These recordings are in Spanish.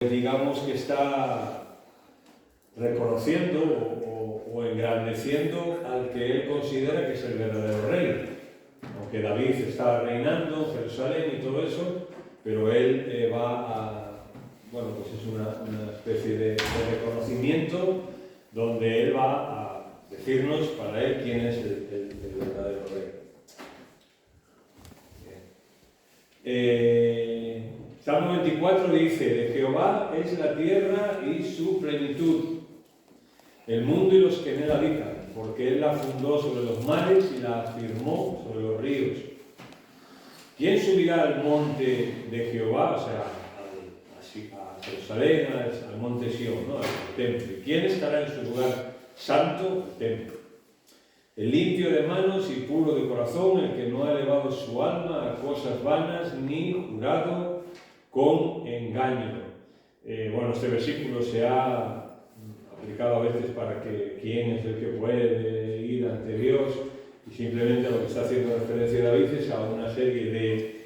digamos que está reconociendo o engrandeciendo al que él considera que es el verdadero rey. Aunque David estaba reinando en Jerusalén y todo eso, pero él va a, bueno, pues es una especie de reconocimiento donde él va a decirnos para él quién es el verdadero rey. Salmo 24 dice: de Jehová es la tierra y su plenitud, el mundo y los que en él habitan, porque él la fundó sobre los mares y la afirmó sobre los ríos. ¿Quién subirá al monte de Jehová? O sea, a Jerusalén, al monte Sión, ¿no? Al templo. ¿Quién estará en su lugar santo? El templo. El limpio de manos y puro de corazón, el que no ha elevado su alma a cosas vanas ni jurado con engaño. Bueno, este versículo se ha aplicado a veces para que quién es el que puede ir ante Dios, y simplemente lo que está haciendo referencia David es a una serie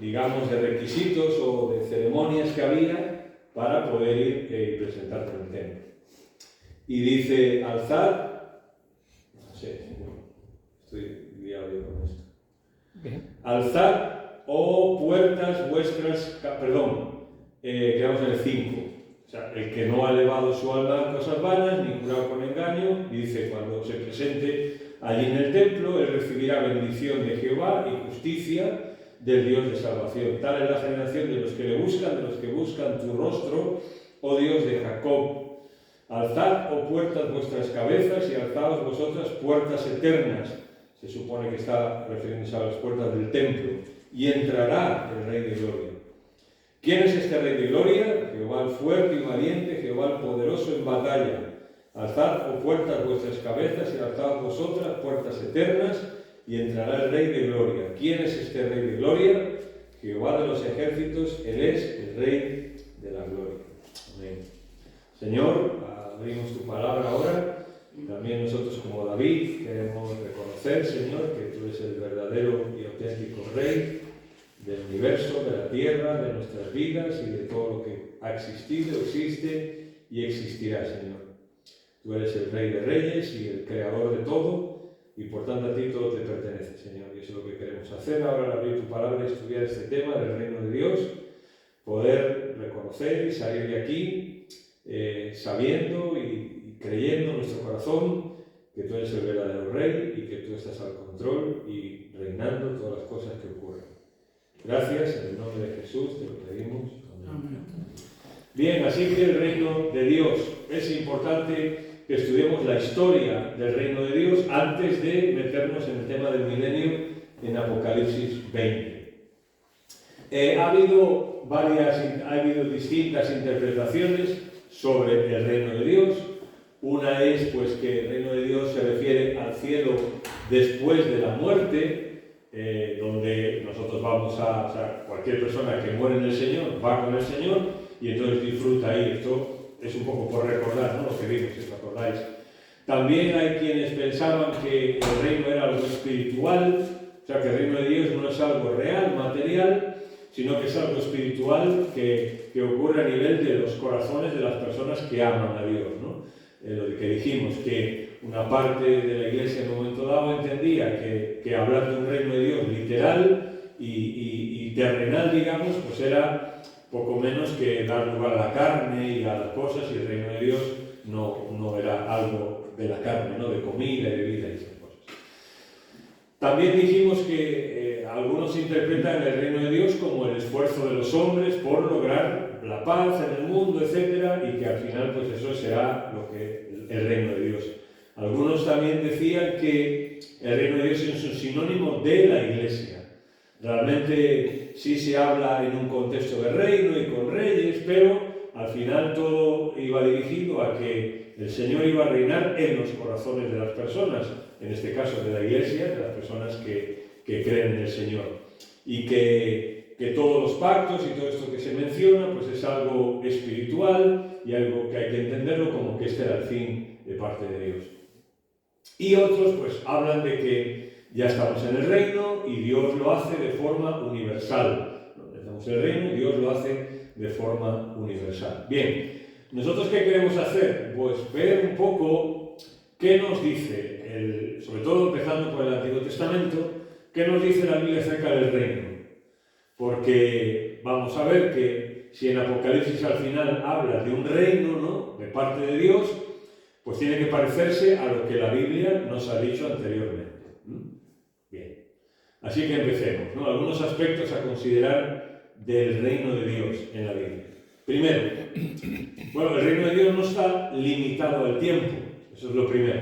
digamos, de requisitos o de ceremonias que había para poder ir y presentarte en el templo. Y dice: alzad, no sé, estoy liado con esto. Bien. Alzad, oh puertas vuestras, quedamos en el 5. O sea, el que no ha elevado su alma a cosas vanas, ni jurado con engaño, y dice: cuando se presente allí en el templo, él recibirá bendición de Jehová y justicia del Dios de salvación. Tal es la generación de los que le buscan, de los que buscan tu rostro, oh Dios de Jacob. Alzad, oh puertas, vuestras cabezas, y alzaos vosotras, puertas eternas. Se supone que está refiriéndose a las puertas del templo. Y entrará el Rey de Gloria. ¿Quién es este Rey de Gloria? Jehová el fuerte y valiente, Jehová el poderoso en batalla. Alzad, oh puertas, vuestras cabezas, y alzaos vosotras, puertas eternas, y entrará el Rey de Gloria. ¿Quién es este Rey de Gloria? Jehová de los ejércitos, Él es el Rey de la Gloria. Amén. Señor, abrimos tu palabra ahora. También nosotros, como David, queremos reconocer, Señor, que tú eres el verdadero y auténtico Rey del universo, de la tierra, de nuestras vidas y de todo lo que ha existido, existe y existirá, Señor. Tú eres el Rey de Reyes y el Creador de todo, y por tanto a ti todo te pertenece, Señor. Y eso es lo que queremos hacer ahora al abrir tu palabra y estudiar este tema del reino de Dios, poder reconocer y salir de aquí sabiendo y creyendo en nuestro corazón que tú eres el verdadero Rey y que tú estás al control y reinando todas las cosas que ocurren. Gracias, en el nombre de Jesús te lo pedimos. Amén. Bien, así que el reino de Dios. Es importante que estudiemos la historia del reino de Dios antes de meternos en el tema del milenio en Apocalipsis 20. Ha habido distintas interpretaciones sobre el reino de Dios. Una es pues que el reino de Dios se refiere al cielo después de la muerte, donde nosotros vamos o sea, cualquier persona que muere en el Señor va con el Señor y entonces disfruta ahí. Esto es un poco por recordar, ¿no?, lo que vimos, si os acordáis. También hay quienes pensaban que el reino era algo espiritual, o sea, que el reino de Dios no es algo real, material, sino que es algo espiritual que ocurre a nivel de los corazones de las personas que aman a Dios, ¿no? Lo que dijimos, que una parte de la Iglesia en un momento dado entendía que hablar de un reino de Dios literal y terrenal, digamos, pues era poco menos que dar lugar a la carne y a las cosas, y el reino de Dios no era algo de la carne, ¿no?, de comida y bebida y esas cosas. También dijimos que algunos interpretan el reino de Dios como el esfuerzo de los hombres por lograr la paz en el mundo, etc., y que al final pues eso será lo que el reino de Dios. Algunos también decían que el reino de Dios es un sinónimo de la Iglesia. Realmente sí se habla en un contexto de reino y con reyes, pero al final todo iba dirigido a que el Señor iba a reinar en los corazones de las personas, en este caso de la Iglesia, de las personas que creen en el Señor. Y que todos los pactos y todo esto que se menciona pues es algo espiritual y algo que hay que entenderlo como que este era el fin de parte de Dios. Y otros pues hablan de que ya estamos en el reino y Dios lo hace de forma universal. Estamos en el reino y Dios lo hace de forma universal. Bien, ¿nosotros qué queremos hacer? Pues ver un poco qué nos dice, sobre todo empezando por el Antiguo Testamento, qué nos dice la Biblia acerca del reino. Porque vamos a ver que si en Apocalipsis al final habla de un reino, ¿no?, de parte de Dios, pues tiene que parecerse a lo que la Biblia nos ha dicho anteriormente. Bien, así que empecemos, ¿no? Algunos aspectos a considerar del reino de Dios en la Biblia. Primero, bueno, el reino de Dios no está limitado al tiempo, eso es lo primero.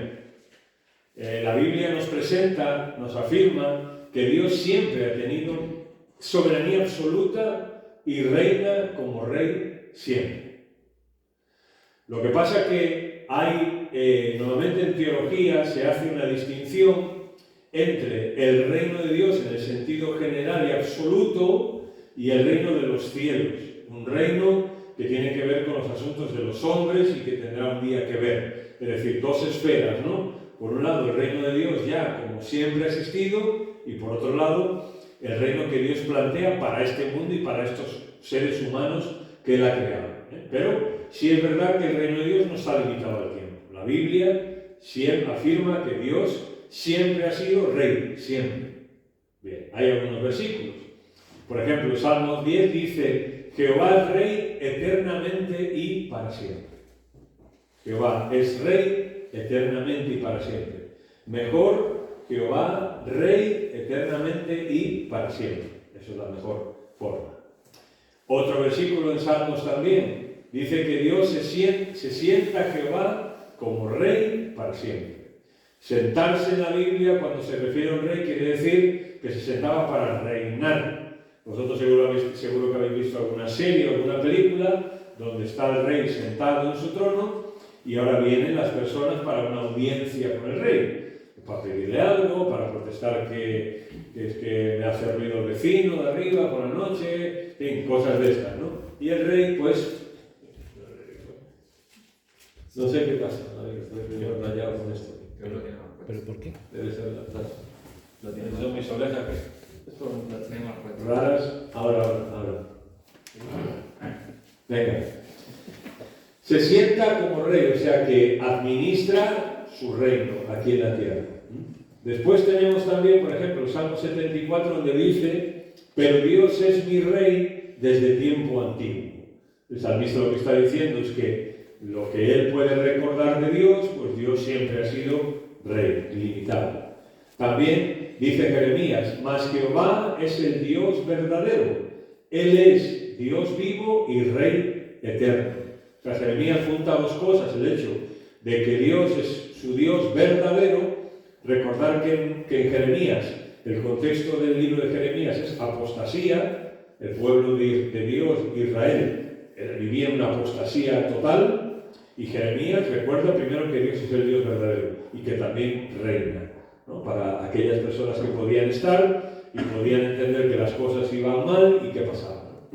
La Biblia nos presenta, nos afirma que Dios siempre ha tenido soberanía absoluta y reina como rey siempre. Lo que pasa es que hay, normalmente en teología se hace una distinción entre el reino de Dios en el sentido general y absoluto y el reino de los cielos. Un reino que tiene que ver con los asuntos de los hombres y que tendrá un día que ver. Es decir, dos esferas, ¿no? Por un lado, el reino de Dios ya como siempre ha existido, y por otro lado, el reino que Dios plantea para este mundo y para estos seres humanos que Él ha creado. Pero sí es verdad que el reino de Dios no está limitado al tiempo. La Biblia siempre afirma que Dios siempre ha sido rey, siempre. Bien, hay algunos versículos. Por ejemplo, Salmos 10 dice: Jehová es rey eternamente y para siempre. Jehová es rey eternamente y para siempre. Mejor, Jehová, rey eternamente y para siempre. Esa es la mejor forma. Otro versículo en Salmos también dice que Dios se sienta Jehová como rey para siempre. Sentarse en la Biblia, cuando se refiere a un rey, quiere decir que se sentaba para reinar. Vosotros seguro que habéis visto alguna serie o alguna película donde está el rey sentado en su trono y ahora vienen las personas para una audiencia con el rey, para pedirle algo, para protestar que es que me hace ruido el vecino de arriba por la noche, en fin, cosas de estas, ¿no? Y el rey, pues, no sé qué pasa, estoy primero rayado con esto. ¿Pero por qué? Debe ser la taza. Son mis orejas Tenemos raras. Ahora. Venga. Se sienta como rey, o sea que administra su reino aquí en la tierra. Después tenemos también, por ejemplo, el Salmo 74, donde dice: pero Dios es mi rey desde tiempo antiguo. El salmista lo que está diciendo es que lo que él puede recordar de Dios, pues Dios siempre ha sido rey, ilimitado. También dice Jeremías: mas Jehová es el Dios verdadero, Él es Dios vivo y Rey eterno. O sea, Jeremías junta dos cosas: el hecho de que Dios es su Dios verdadero. Recordar que en Jeremías, el contexto del libro de Jeremías es apostasía. El pueblo de Dios, Israel, vivía en una apostasía total, y Jeremías recuerda primero que Dios es el Dios verdadero y que también reina, ¿no? Para aquellas personas que podían estar y podían entender que las cosas iban mal y qué pasaba.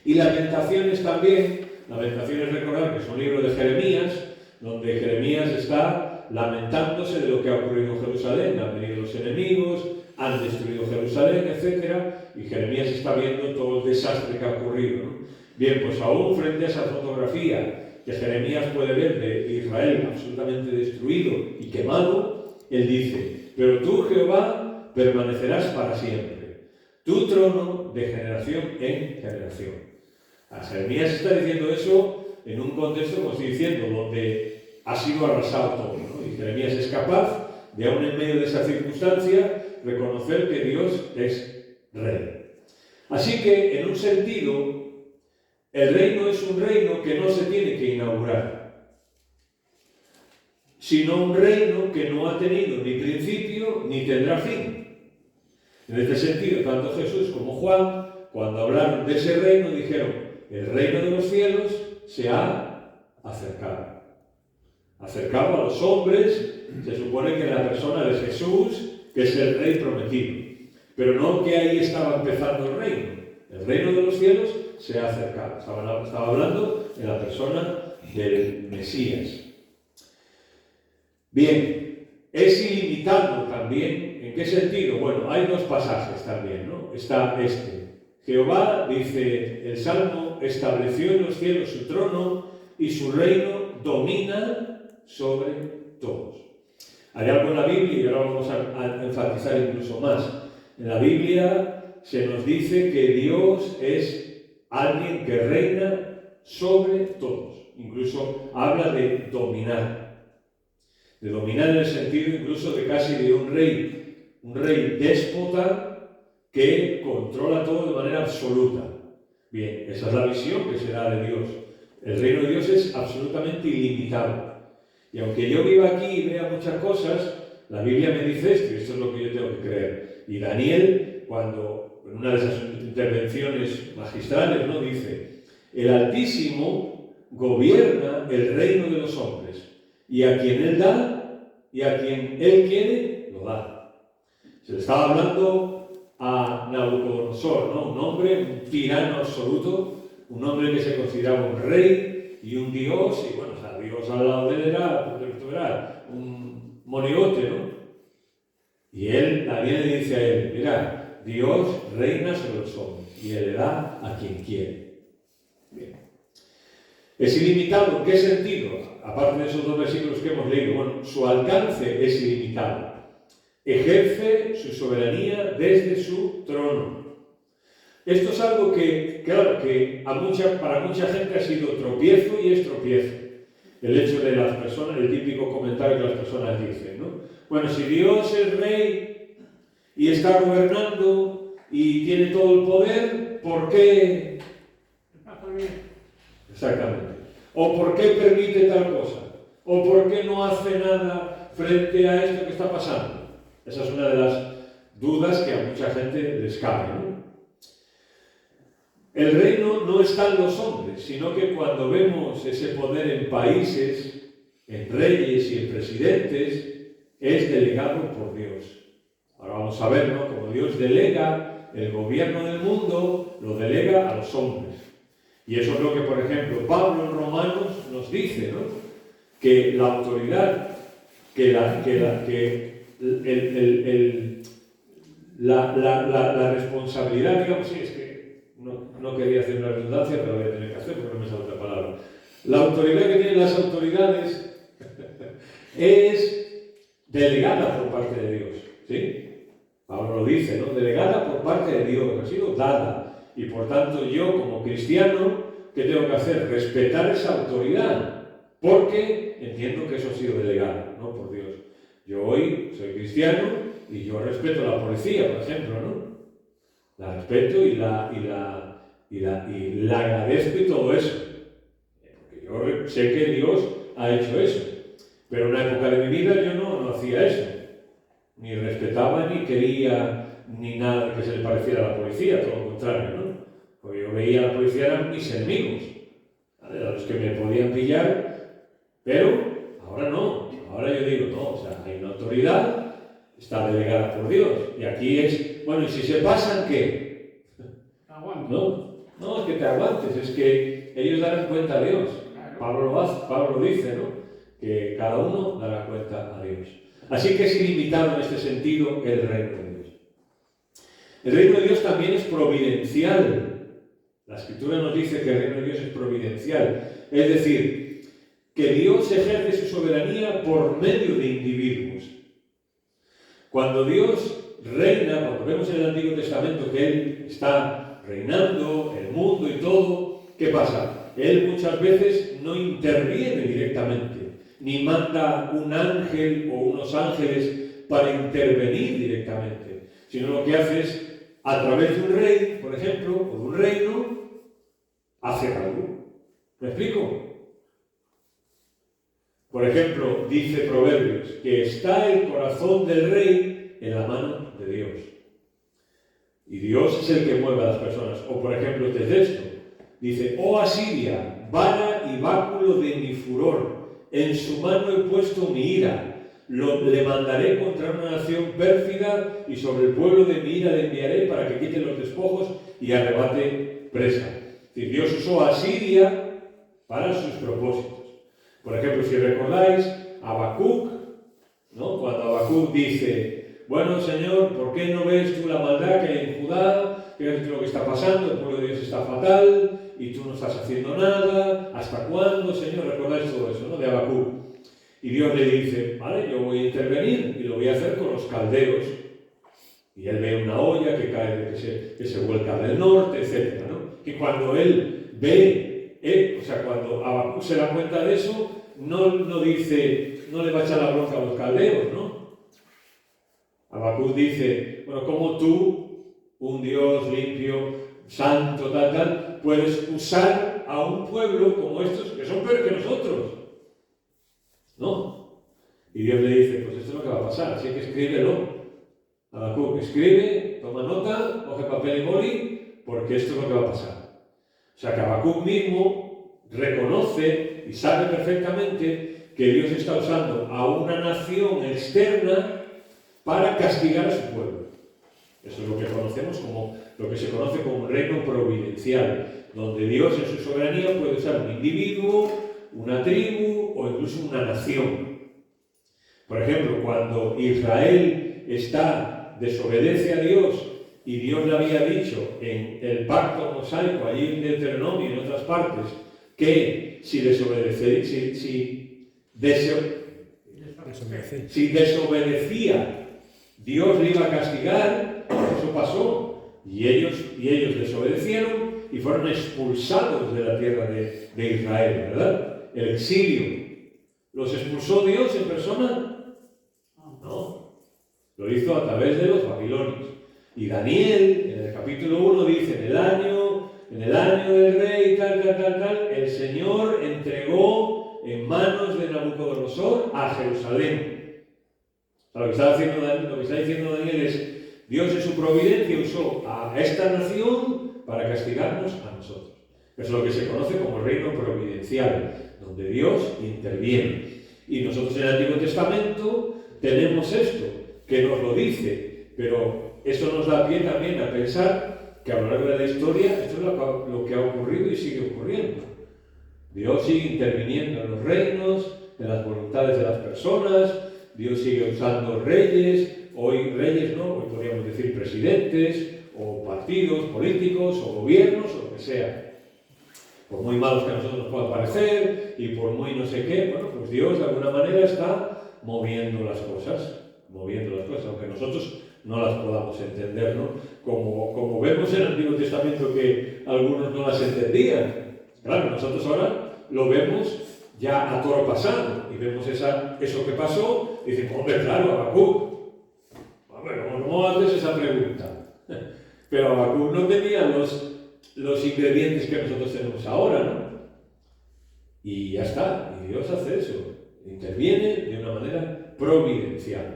Y Lamentaciones también. Lamentaciones, recordar que es un libro de Jeremías, donde Jeremías está lamentándose de lo que ha ocurrido en Jerusalén. Han venido los enemigos, han destruido Jerusalén, etc. Y Jeremías está viendo todo el desastre que ha ocurrido, ¿no? Bien, pues aún frente a esa fotografía que Jeremías puede ver de Israel absolutamente destruido y quemado, él dice: pero tú, Jehová, permanecerás para siempre, tu trono de generación en generación. A Jeremías está diciendo eso en un contexto, como estoy diciendo, donde ha sido arrasado todo, ¿no? Y Jeremías es capaz de, aún en medio de esa circunstancia, reconocer que Dios es rey. Así que, en un sentido, el reino es un reino que no se tiene que inaugurar, sino un reino que no ha tenido ni principio ni tendrá fin. En este sentido, tanto Jesús como Juan, cuando hablaron de ese reino, dijeron: el reino de los cielos se ha acercado. Acercado a los hombres, se supone que en la persona de Jesús, que es el rey prometido. Pero no que ahí estaba empezando el reino. El reino de los cielos se ha acercado. Estaba hablando en la persona del Mesías. Bien, es ilimitado también. ¿En qué sentido? Bueno, hay dos pasajes también, ¿no? Está este: Jehová, dice el Salmo, estableció en los cielos su trono y su reino domina sobre todos. Hay algo en la Biblia, y ahora vamos a enfatizar incluso más. En la Biblia se nos dice que Dios es alguien que reina sobre todos. Incluso habla de dominar. De dominar en el sentido incluso de casi de un rey déspota que controla todo de manera absoluta. Bien, esa es la visión que se da de Dios. El reino de Dios es absolutamente ilimitado. Y aunque yo viva aquí y vea muchas cosas, la Biblia me dice esto, y esto es lo que yo tengo que creer. Y Daniel, cuando en una de esas intervenciones magistrales, ¿no?, dice: el Altísimo gobierna el reino de los hombres, y a quien Él da, y a quien Él quiere, lo da. Se le estaba hablando a Nabucodonosor, ¿no?, un hombre, un tirano absoluto, un hombre que se consideraba un rey y un dios, y bueno, o sea, Dios al lado de él era un monigote, ¿no? Y Daniel le dice a él: mira, Dios reina sobre los hombres y Él le da a quien quiere. Bien. ¿Es ilimitado? ¿En qué sentido? Aparte de esos dos versículos que hemos leído, bueno, su alcance es ilimitado. Ejerce su soberanía desde su trono. Esto es algo que, claro, que para mucha gente ha sido tropiezo y es tropiezo. El hecho de las personas, el típico comentario que las personas dicen, ¿no? Bueno, si Dios es rey y está gobernando y tiene todo el poder, ¿por qué? Exactamente. ¿O por qué permite tal cosa? ¿O por qué no hace nada frente a esto que está pasando? Esa es una de las dudas que a mucha gente les cabe, ¿no? El reino no está en los hombres, sino que cuando vemos ese poder en países, en reyes y en presidentes, es delegado por Dios. Ahora vamos a ver, ¿no?, cómo Dios delega el gobierno del mundo, lo delega a los hombres. Y eso es lo que, por ejemplo, Pablo en Romanos nos dice, ¿no?, que la autoridad, la responsabilidad, digamos, sí, es que no quería hacer una redundancia, pero lo voy a tener que hacer porque no me sale otra palabra. La autoridad que tienen las autoridades es delegada por parte de Dios, ¿sí? Pablo lo dice, ¿no? Delegada por parte de Dios, ha sido dada. Y por tanto yo, como cristiano, ¿qué tengo que hacer? Respetar esa autoridad, porque entiendo que eso ha sido delegado, ¿no?, por Dios. Yo hoy soy cristiano y yo respeto a la policía, por ejemplo, ¿no? La respeto y la agradezco y todo eso. Porque yo sé que Dios ha hecho eso. Pero en una época de mi vida yo no hacía eso. Ni respetaba, ni quería, ni nada que se le pareciera a la policía, todo lo contrario, ¿no? Porque yo veía a la policía eran mis enemigos, ¿vale?, a los que me podían pillar, pero ahora no. Ahora yo digo, no, o sea, hay una autoridad, está delegada por Dios. Y aquí es, bueno, ¿y si se pasan qué? Aguante. No, es que te aguantes, es que ellos darán cuenta a Dios. Claro. Pablo dice, ¿no?, que cada uno dará cuenta a Dios. Así que es ilimitado en este sentido el reino de Dios. El reino de Dios también es providencial. La Escritura nos dice que el reino de Dios es providencial. Es decir, que Dios ejerce su soberanía por medio de individuos. Cuando Dios reina, cuando vemos en el Antiguo Testamento que Él está reinando el mundo y todo, ¿qué pasa? Él muchas veces no interviene directamente, ni manda un ángel o unos ángeles para intervenir directamente, sino lo que hace es, a través de un rey, por ejemplo, o de un reino, hacer algo. ¿Me explico? Por ejemplo, dice Proverbios, que está el corazón del rey en la mano de Dios. Y Dios es el que mueve a las personas. O por ejemplo, este texto, dice: oh Asiria, vara y báculo de mi furor, en su mano he puesto mi ira. Le mandaré contra una nación pérfida y sobre el pueblo de mi ira le enviaré para que quite los despojos y arrebate presa. Es decir, Dios usó a Asiria para sus propósitos. Por ejemplo, si recordáis, Habacuc, ¿no?, cuando Habacuc dice: bueno, Señor, ¿por qué no ves tú la maldad que hay en Judá? fíjate lo que está pasando, el pueblo de Dios está fatal y tú no estás haciendo nada, ¿hasta cuándo, Señor? Recordáis todo eso, ¿no? De Habacuc. Y Dios le dice, vale, yo voy a intervenir y lo voy a hacer con los caldeos. Y él ve una olla que cae, que se vuelca del norte, etc., ¿no? Y cuando él ve, cuando Habacuc se da cuenta de eso, no dice, no le va a echar la bronca a los caldeos, ¿no? Habacuc dice, bueno, ¿cómo tú, un Dios limpio, santo, tal, puedes usar a un pueblo como estos que son peores que nosotros? ¿No? Y Dios le dice, pues esto es lo que va a pasar, así que escríbelo. Habacuc, escribe, toma nota, coge papel y boli, porque esto es lo que va a pasar. O sea que Habacuc mismo reconoce y sabe perfectamente que Dios está usando a una nación externa para castigar a su pueblo. Eso es lo que conocemos como, lo que se conoce como un reino providencial, donde Dios en su soberanía puede usar un individuo, una tribu o incluso una nación. Por ejemplo, cuando Israel desobedece a Dios y Dios le había dicho en el pacto mosaico, allí en Deuteronomio y en otras partes, que si desobedecía, Dios le iba a castigar, eso pasó, y ellos desobedecieron y fueron expulsados de la tierra de Israel, ¿verdad? El exilio. ¿Los expulsó Dios en persona? No. Lo hizo a través de los babilonios. Y Daniel, en el capítulo 1, dice, en el año del rey, tal, el Señor entregó en manos de Nabucodonosor a Jerusalén. O sea, lo que está diciendo Daniel es, Dios en su providencia usó a esta nación para castigarnos a nosotros. Eso es lo que se conoce como reino providencial, donde Dios interviene. Y nosotros en el Antiguo Testamento tenemos esto, que nos lo dice, pero eso nos da pie también a pensar que a lo largo de la historia esto es lo que ha ocurrido y sigue ocurriendo. Dios sigue interviniendo en los reinos, en las voluntades de las personas, Dios sigue usando reyes, hoy podríamos decir presidentes, o partidos políticos, o gobiernos, o lo que sea. Por muy malos que a nosotros nos puedan parecer, y por muy no sé qué, bueno, pues Dios de alguna manera está moviendo las cosas, aunque nosotros no las podamos entender, ¿no? Como vemos en el Antiguo Testamento que algunos no las entendían. Claro, nosotros ahora lo vemos ya a toro pasado, y vemos eso que pasó, y decimos, hombre, claro, Habacuc. Hombre, ¿cómo haces esa pregunta? Pero Habacuc no tenía los ingredientes que nosotros tenemos ahora, ¿no? Y ya está, y Dios hace eso, interviene de una manera providencial.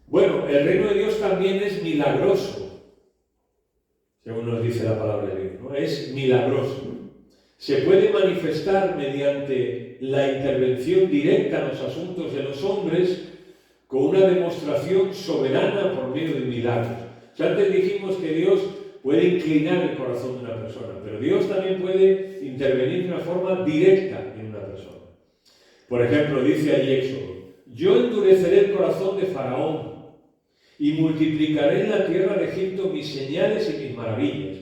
Bueno, el reino de Dios también es milagroso, según nos dice la palabra de Dios, ¿no? Es milagroso. Se puede manifestar mediante la intervención directa en los asuntos de los hombres con una demostración soberana por medio de milagros. O sea, antes dijimos que Dios puede inclinar el corazón de una persona, pero Dios también puede intervenir de una forma directa en una persona. Por ejemplo, dice allí Éxodo, yo endureceré el corazón de Faraón y multiplicaré en la tierra de Egipto mis señales y mis maravillas.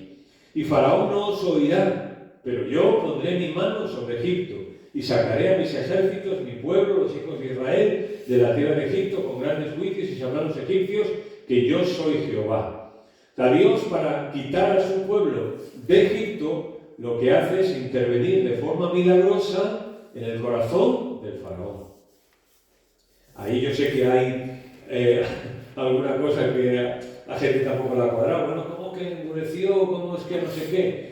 Y Faraón no os oirá, pero yo pondré mi mano sobre Egipto y sacaré a mis ejércitos, mi pueblo, los hijos de Israel, de la tierra de Egipto con grandes juicios y sabrán los egipcios que yo soy Jehová. Dios, para quitar a su pueblo de Egipto, lo que hace es intervenir de forma milagrosa en el corazón del faraón. Ahí yo sé que hay alguna cosa que la gente tampoco la ha cuadrado. Bueno, ¿cómo que endureció? ¿Cómo es que no sé qué?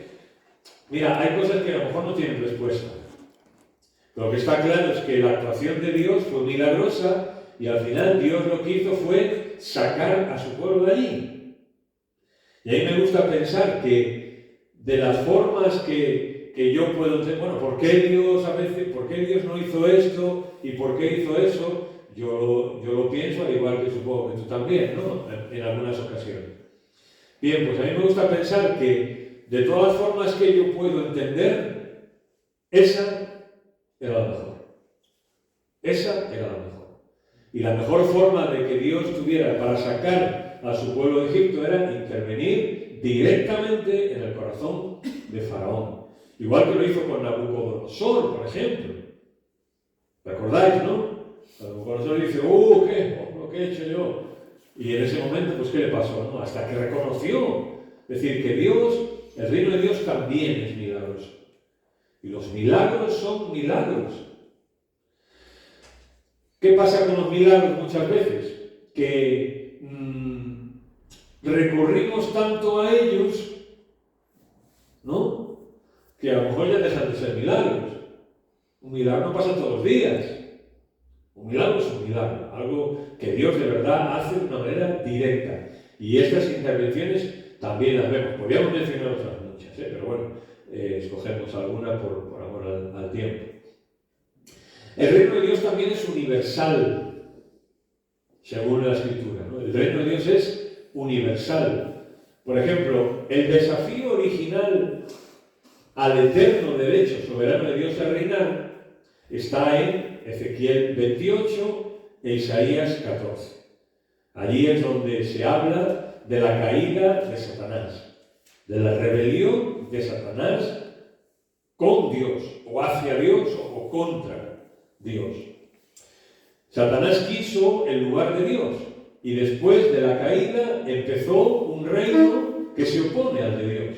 Mira, hay cosas que a lo mejor no tienen respuesta. Lo que está claro es que la actuación de Dios fue milagrosa y al final Dios lo que hizo fue sacar a su pueblo de allí. Y a mí me gusta pensar que de las formas que yo puedo entender, bueno, ¿por qué Dios no hizo esto y por qué hizo eso? Yo lo pienso al igual que supongo que tú también, ¿no? En algunas ocasiones. Bien, pues a mí me gusta pensar que de todas las formas que yo puedo entender, esa era la mejor. Esa era la mejor. Y la mejor forma de que Dios tuviera para sacar a su pueblo de Egipto era intervenir directamente en el corazón de Faraón. Igual que lo hizo con Nabucodonosor, por ejemplo. ¿Recordáis, no? Nabucodonosor dice, ¿qué? Lo que he hecho yo. Y en ese momento, pues, ¿qué le pasó? ¿No? Hasta que reconoció. Es decir, que Dios, el reino de Dios también es milagroso. Y los milagros son milagros. ¿Qué pasa con los milagros muchas veces? Que recurrimos tanto a ellos, ¿no? Que a lo mejor ya dejan de ser milagros. Un milagro no pasa todos los días. Un milagro es un milagro, algo que Dios de verdad hace de una manera directa. Y estas intervenciones también las vemos. Podríamos mencionar otras muchas, pero bueno, escogemos alguna por amor al tiempo. El reino de Dios también es universal, según la Escritura, ¿no? El reino de Dios es universal. Por ejemplo, el desafío original al eterno derecho soberano de Dios a reinar está en Ezequiel 28 e Isaías 14. Allí es donde se habla de la caída de Satanás, de la rebelión de Satanás con Dios, o hacia Dios, o contra Dios. Satanás quiso el lugar de Dios, y después de la caída empezó un reino que se opone al de Dios.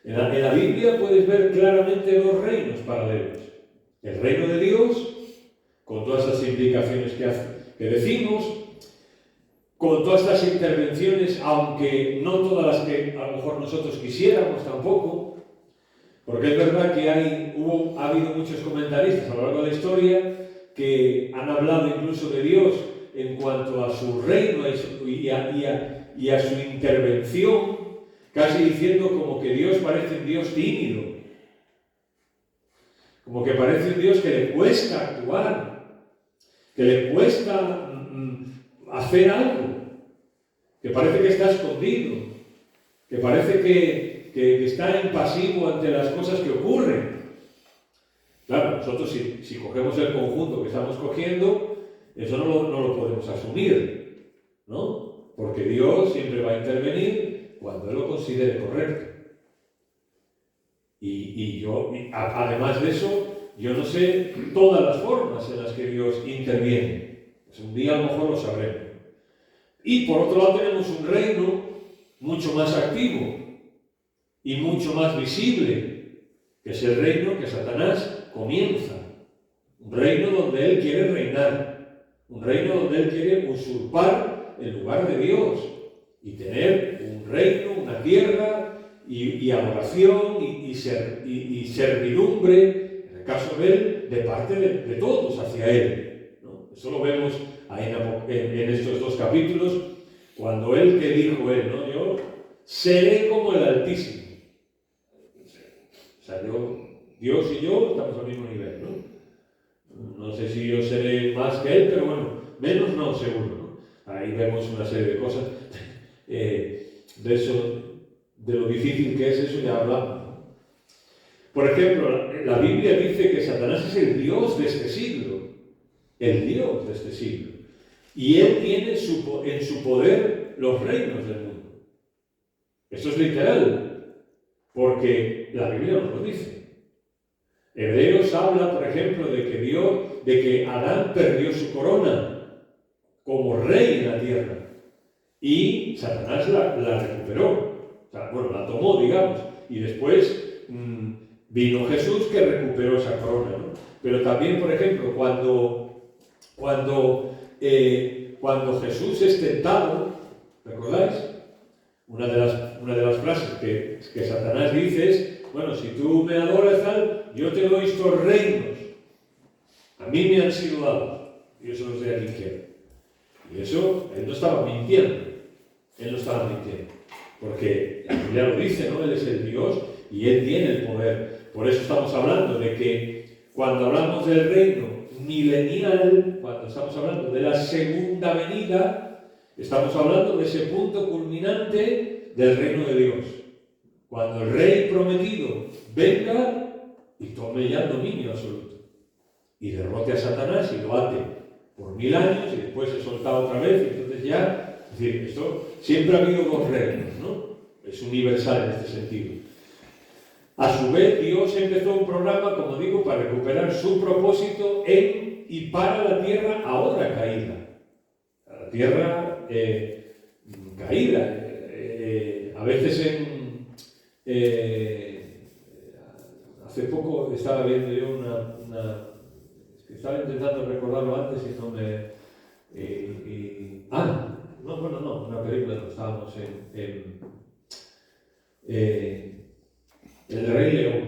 En la Biblia puedes ver claramente dos reinos paralelos. El reino de Dios, con todas las implicaciones que decimos, con todas estas intervenciones, aunque no todas las que a lo mejor nosotros quisiéramos tampoco, porque es verdad que ha habido muchos comentaristas a lo largo de la historia que han hablado incluso de Dios en cuanto a su reino y a su intervención, casi diciendo como que Dios parece un Dios tímido, como que parece un Dios que le cuesta actuar, que le cuesta hacer algo, que parece que está escondido, que parece que está impasivo ante las cosas que ocurren. Claro, nosotros si cogemos el conjunto que estamos cogiendo, eso no lo podemos asumir, ¿no? Porque Dios siempre va a intervenir cuando Él lo considere correcto. Y además de eso, yo no sé todas las formas en las que Dios interviene. Pues un día a lo mejor lo sabremos. Y por otro lado tenemos un reino mucho más activo y mucho más visible, que es el reino que Satanás comienza. Un reino donde él quiere reinar, un reino donde él quiere usurpar el lugar de Dios y tener un reino, una tierra y adoración y servidumbre, en el caso de él, de parte de todos hacia él, ¿no? Eso lo vemos en estos dos capítulos, cuando él, que dijo él, ¿no? Yo seré como el Altísimo. O sea, Dios y yo estamos al mismo nivel, ¿no? No sé si yo seré más que él, pero bueno, menos no, seguro, ¿no? Ahí vemos una serie de cosas. De eso, de lo difícil que es eso, ya hablamos, ¿no? Por ejemplo, la Biblia dice que Satanás es el Dios de este siglo. El Dios de este siglo. Y él tiene en su poder los reinos del mundo. Esto es literal, porque la Biblia nos lo dice. Hebreos habla, por ejemplo, de que Adán perdió su corona como rey en la tierra y Satanás la recuperó. O sea, bueno, la tomó, digamos, y después vino Jesús que recuperó esa corona, ¿no? Pero también, por ejemplo, cuando Jesús es tentado, ¿recordáis? Una de las frases que Satanás dice es, bueno, si tú me adoras tal, yo te doy estos reinos. A mí me han sido dados. Y yo se los doy a quien quiera. Y eso, él no estaba mintiendo. Él no estaba mintiendo. Porque la Biblia lo dice, ¿no? Él es el Dios y él tiene el poder. Por eso estamos hablando de que cuando hablamos del reino milenial, cuando estamos hablando de la segunda venida, estamos hablando de ese punto culminante del reino de Dios. Cuando el rey prometido venga y tome ya el dominio absoluto y derrote a Satanás y lo ate por 1000 años y después se solta otra vez y entonces ya, es decir, esto siempre ha habido dos reinos, ¿no? es universal en este sentido. A su vez, Dios empezó un programa, como digo, para recuperar su propósito en y para la tierra ahora caída. La tierra caída. A veces hace poco estaba viendo yo estaba intentando recordarlo antes y no me... no, una película, no, estábamos en El Rey León,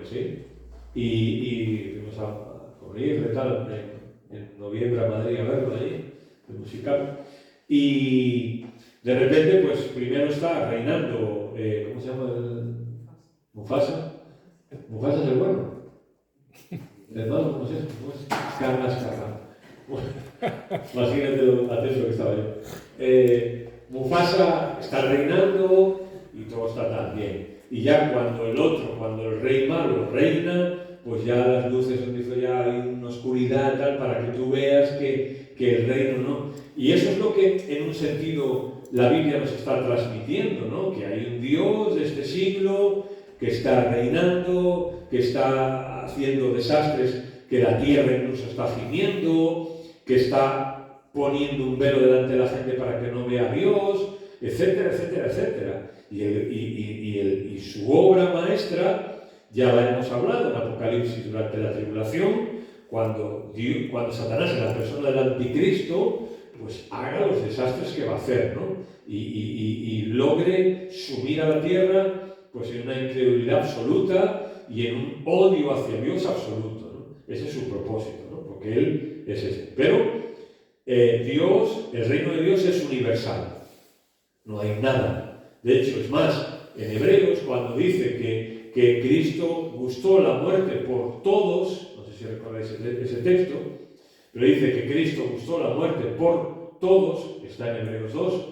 ¿sí? Y fuimos con mi hija y tal, en noviembre a Madrid a verlo allí, el musical. Y de repente, pues primero está reinando, ¿cómo se llama? Mufasa. Mufasa es el bueno. El malo, ¿cómo se llama? Carrasca. Imagínate lo atento que estaba yo. Mufasa está reinando y todo está tan bien. Y ya cuando el rey malo reina, pues ya las luces donde dice ya hay una oscuridad tal para que tú veas que el reino no. Y eso es lo que en un sentido la Biblia nos está transmitiendo, ¿no? Que hay un Dios de este siglo que está reinando, que está haciendo desastres, que la tierra incluso está gimiendo, que está poniendo un velo delante de la gente para que no vea a Dios, etcétera, etcétera, etcétera. Y su obra maestra ya la hemos hablado en Apocalipsis durante la tribulación, cuando Satanás, en la persona del anticristo, pues haga los desastres que va a hacer, ¿no? Y logre sumir a la tierra pues en una incredulidad absoluta y en un odio hacia Dios absoluto, ¿no? Ese es su propósito, ¿no? Porque Él es ese. Pero Dios, el reino de Dios es universal. No hay nada. De hecho, es más, en Hebreos, cuando dice que Cristo gustó la muerte por todos, no sé si recordáis ese texto, pero dice que Cristo gustó la muerte por todos, está en Hebreos 2.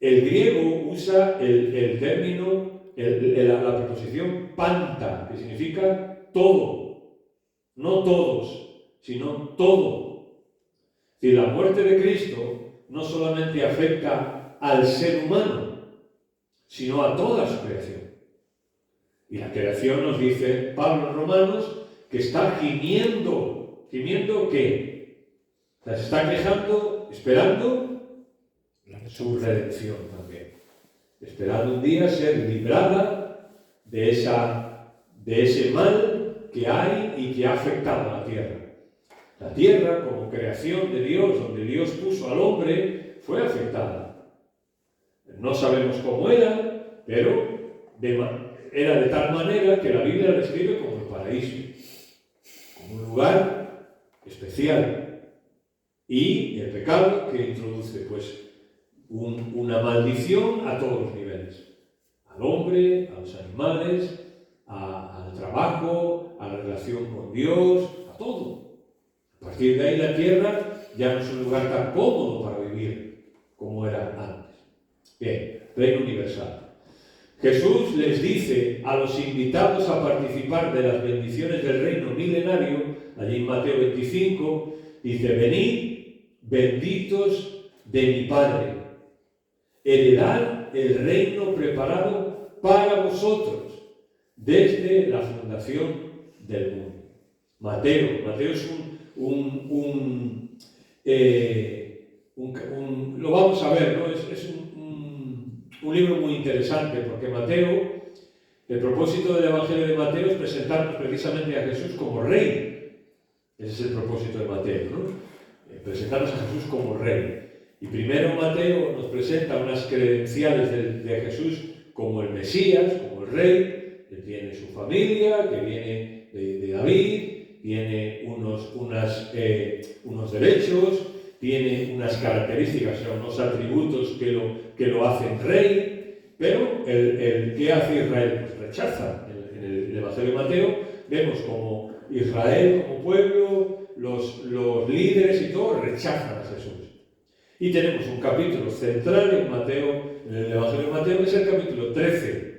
El griego usa el término, la preposición panta, que significa todo. No todos, sino todo. Es decir, la muerte de Cristo no solamente afecta al ser humano, sino a toda su creación. Y la creación nos dice Pablo en Romanos que está gimiendo. ¿Gimiendo qué? O sea, se está quejando, esperando su redención también. Esperando un día ser librada de ese mal que hay y que ha afectado a la tierra. La tierra, como creación de Dios, donde Dios puso al hombre, fue afectada. No sabemos cómo era, pero era de tal manera que la Biblia la describe como el paraíso, como un lugar especial. Y el pecado que introduce, pues, una maldición a todos los niveles. Al hombre, a los animales, al trabajo, a la relación con Dios, a todo. A partir de ahí la tierra ya no es un lugar tan cómodo para vivir como era antes. Bien, reino universal. Jesús les dice a los invitados a participar de las bendiciones del reino milenario, allí en Mateo 25, dice: venid, benditos de mi Padre, heredad el reino preparado para vosotros desde la fundación del mundo. Mateo es lo vamos a ver, ¿no? Es un libro muy interesante, porque Mateo, el propósito del Evangelio de Mateo es presentarnos precisamente a Jesús como Rey. Ese es el propósito de Mateo, ¿no? Presentarnos a Jesús como Rey. Y primero Mateo nos presenta unas credenciales de Jesús como el Mesías, como el Rey. Él tiene su familia, que viene de David, tiene unos derechos, tiene unas características, unos atributos que lo hacen rey, pero el ¿qué hace Israel? Pues rechaza. En el Evangelio de Mateo vemos como Israel, como pueblo, los líderes y todo rechazan a Jesús. Y tenemos un capítulo central en el Evangelio de Mateo, que es el capítulo 13,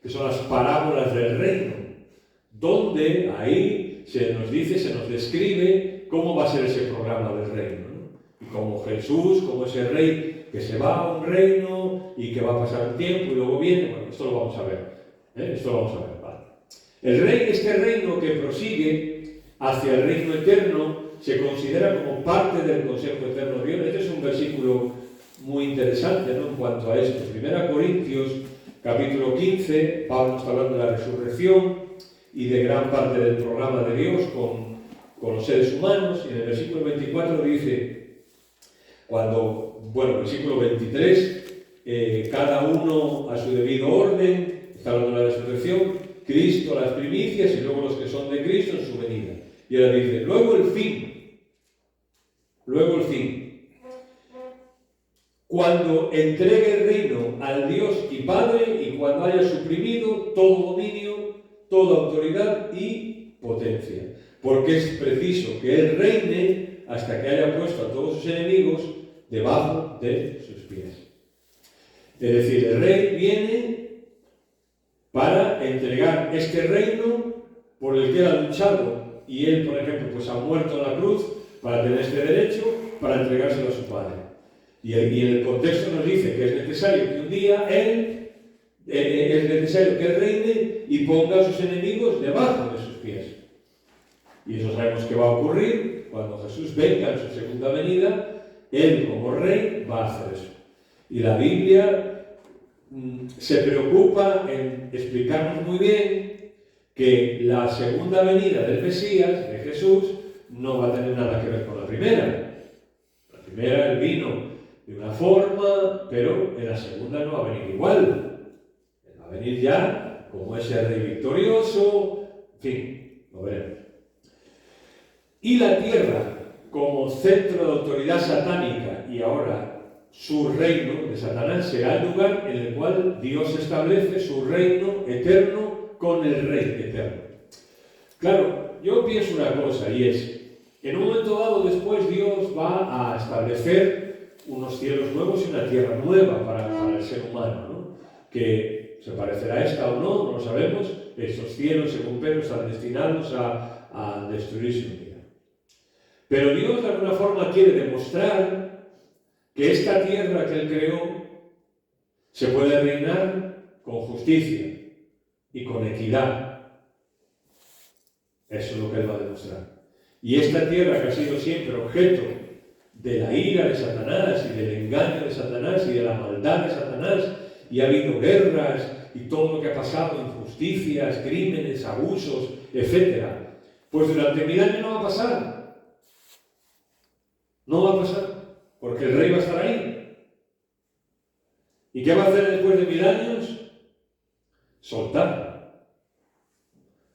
que son las parábolas del reino, donde ahí se nos describe cómo va a ser ese programa del reino, ¿no? Y como Jesús, como ese rey, que se va a un reino y que va a pasar un tiempo y luego viene. Bueno, esto lo vamos a ver. Esto lo vamos a ver. Vale. Este reino que prosigue hacia el reino eterno, se considera como parte del consejo eterno de Dios. Este es un versículo muy interesante, ¿no?, en cuanto a esto. 1 Corintios, capítulo 15, Pablo está hablando de la resurrección y de gran parte del programa de Dios con los seres humanos. Y en el versículo 24 dice, versículo 23, cada uno a su debido orden, está hablando de la resurrección, Cristo las primicias y luego los que son de Cristo en su venida. Y ahora dice, luego el fin. Cuando entregue el reino al Dios y Padre y cuando haya suprimido todo dominio, toda autoridad y potencia. Porque es preciso que Él reine hasta que haya puesto a todos sus enemigos debajo de sus pies. Es decir, el rey viene para entregar este reino por el que él ha luchado, y él, por ejemplo, pues ha muerto en la cruz para tener este derecho, para entregárselo a su Padre. Y el contexto nos dice que es necesario que un día él reine y ponga a sus enemigos debajo de sus pies. Y eso sabemos que va a ocurrir cuando Jesús venga en su segunda venida. Él, como rey, va a hacer eso. Y la Biblia se preocupa en explicarnos muy bien que la segunda venida del Mesías, de Jesús, no va a tener nada que ver con la primera. La primera, él vino de una forma, pero en la segunda no va a venir igual. Él va a venir ya como ese rey victorioso, en fin, lo veremos. Y la tierra, como centro de autoridad satánica, y ahora su reino de Satanás, será el lugar en el cual Dios establece su reino eterno con el Rey eterno. Claro, yo pienso una cosa, y es, en un momento dado después Dios va a establecer unos cielos nuevos y una tierra nueva para el ser humano, ¿no? Que se parecerá a esta o no, no lo sabemos. Estos cielos, según Pedro, están destinados a destruirse un día. Pero Dios de alguna forma quiere demostrar que esta tierra que Él creó se puede reinar con justicia y con equidad. Eso es lo que Él va a demostrar. Y esta tierra que ha sido siempre objeto de la ira de Satanás y del engaño de Satanás y de la maldad de Satanás, y ha habido guerras y todo lo que ha pasado, injusticias, crímenes, abusos, etc. Pues durante 1000 años no va a pasar. No va a pasar, porque el rey va a estar ahí. ¿Y qué va a hacer después de 1000 años? Soltar.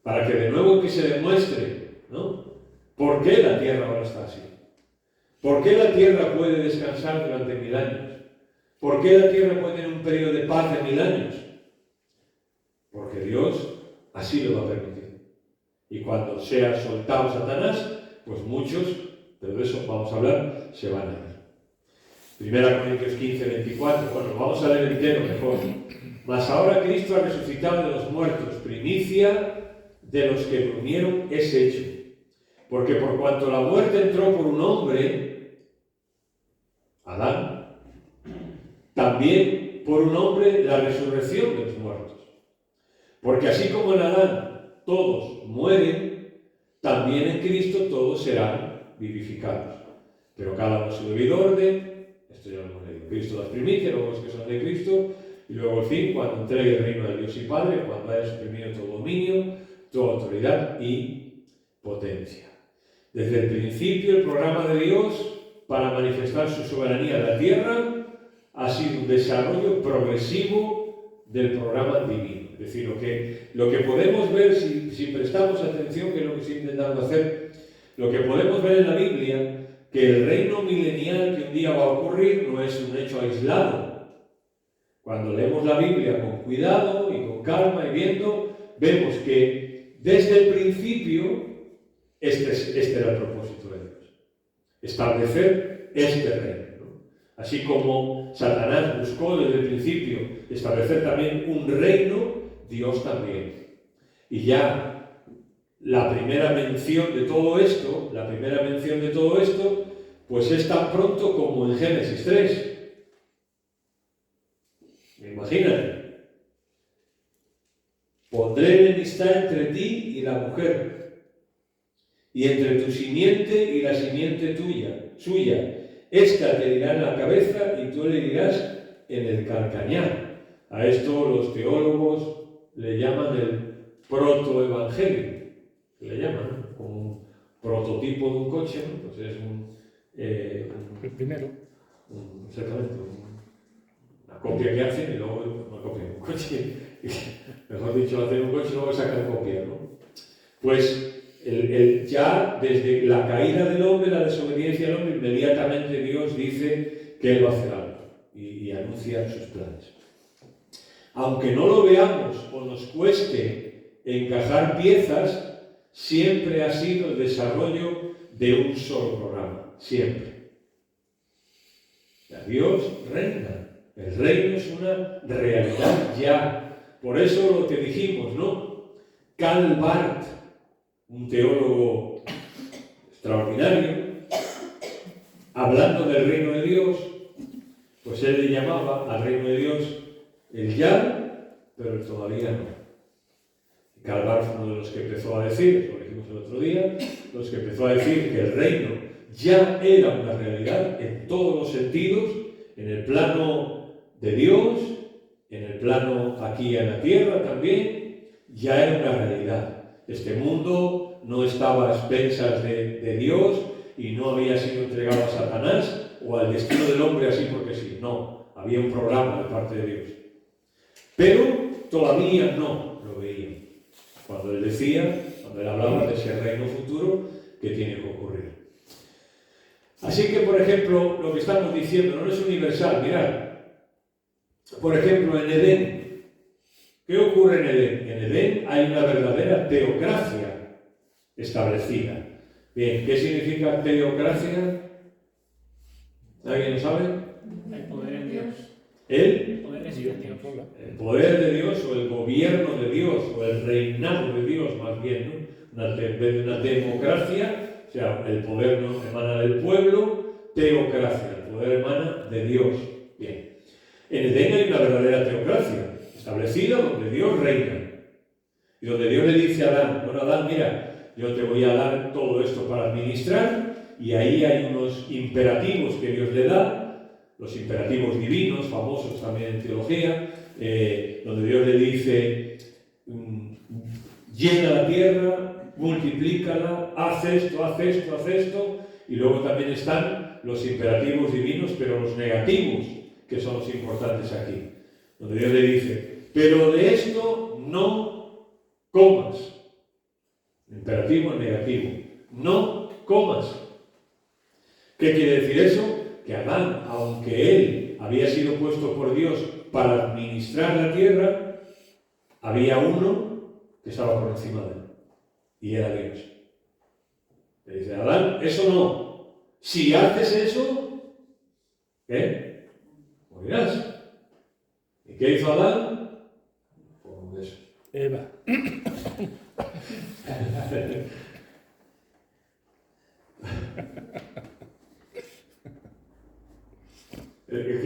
Para que de nuevo que se demuestre, ¿no?, por qué la tierra ahora está así. ¿Por qué la tierra puede descansar durante 1000 años? ¿Por qué la tierra puede tener un periodo de paz de 1000 años? Porque Dios así lo va a permitir. Y cuando sea soltado Satanás, pues muchos, pero de eso vamos a hablar, se van a ir. 1 Corintios 15, 24, bueno, vamos a leer entero mejor. Mas ahora Cristo ha resucitado de los muertos, primicia de los que durmieron es hecho. Porque por cuanto la muerte entró por un hombre, Adán, también por un hombre la resurrección de los muertos. Porque así como en Adán todos mueren, también en Cristo todos serán vivificados. Pero cada uno a su debido orden, esto ya lo hemos leído. Cristo las primicias, luego los que son de Cristo, y luego al fin, cuando entregue el reino de Dios y Padre, cuando haya suprimido todo dominio, toda autoridad y potencia. Desde el principio, el programa de Dios para manifestar su soberanía en la tierra ha sido un desarrollo progresivo del programa divino. Es decir, lo que podemos ver si prestamos atención, que es lo que estoy intentando hacer, lo que podemos ver en la Biblia, que el reino milenial que un día va a ocurrir no es un hecho aislado. Cuando leemos la Biblia con cuidado y con calma y viendo, vemos que desde el principio este era el propósito de Dios. Establecer este reino, ¿no? Así como Satanás buscó desde el principio establecer también un reino, Dios también. Y ya la primera mención de todo esto, pues es tan pronto como en Génesis 3. Imagínate. Pondré enemistad entre ti y la mujer, y entre tu simiente y la simiente suya. Esta te dirá en la cabeza y tú le dirás en el calcañar. A esto los teólogos le llaman el protoevangelio, le llaman, ¿no? Como un prototipo de un coche, ¿no? Pues es el primero. Exactamente, una copia que hacen y luego una copia de un coche. Mejor dicho, hacen un coche y luego sacan copia, ¿no? Pues ya desde la caída del hombre, la desobediencia del hombre, inmediatamente Dios dice que Él va a hacer algo y anuncia sus planes. Aunque no lo veamos o nos cueste encajar piezas, siempre ha sido el desarrollo de un solo programa, siempre. Dios reina, el reino es una realidad ya. Por eso lo que dijimos, ¿no? Karl Barth, un teólogo extraordinario, hablando del reino de Dios, pues él le llamaba al reino de Dios el ya, pero el todavía no. Karl Barth fue uno de los que empezó a decir, lo dijimos el otro día, los que empezó a decir que el reino ya era una realidad en todos los sentidos, en el plano de Dios, en el plano aquí en la tierra también, ya era una realidad. Este mundo no estaba a expensas de Dios y no había sido entregado a Satanás o al destino del hombre así porque sí. No, había un programa de parte de Dios. Pero todavía no lo veían. Cuando él decía, cuando él hablaba de ese reino futuro que tiene que ocurrir. Así que, por ejemplo, lo que estamos diciendo no es universal. Mirad, por ejemplo, en Edén, ¿qué ocurre en Edén? En Edén hay una verdadera teocracia establecida. Bien, ¿qué significa teocracia? ¿Alguien lo sabe? El poder en Dios. El poder es Dios. El poder de Dios o el gobierno de Dios o el reinado de Dios más bien, ¿no? En vez de una democracia, o sea, el poder no emana del pueblo, teocracia, el poder emana de Dios. Bien. En Edén hay una verdadera teocracia establecida donde Dios reina y donde Dios le dice a Adán, bueno Adán, mira, yo te voy a dar todo esto para administrar y ahí hay unos imperativos que Dios le da, los imperativos divinos, famosos también en teología, donde Dios le dice, llena la tierra, multiplícala, haz esto, haz esto, haz esto, y luego también están los imperativos divinos, pero los negativos, que son los importantes aquí, donde Dios le dice, pero de esto no comas. Imperativo, negativo. No comas. ¿Qué quiere decir eso? Que Adán, aunque él había sido puesto por Dios para administrar la tierra, había uno que estaba por encima de él, y era Dios. Le dice, Adán, eso no. Si haces eso, ¿qué? Morirás. ¿Y qué hizo Adán? Pues un beso. Eva.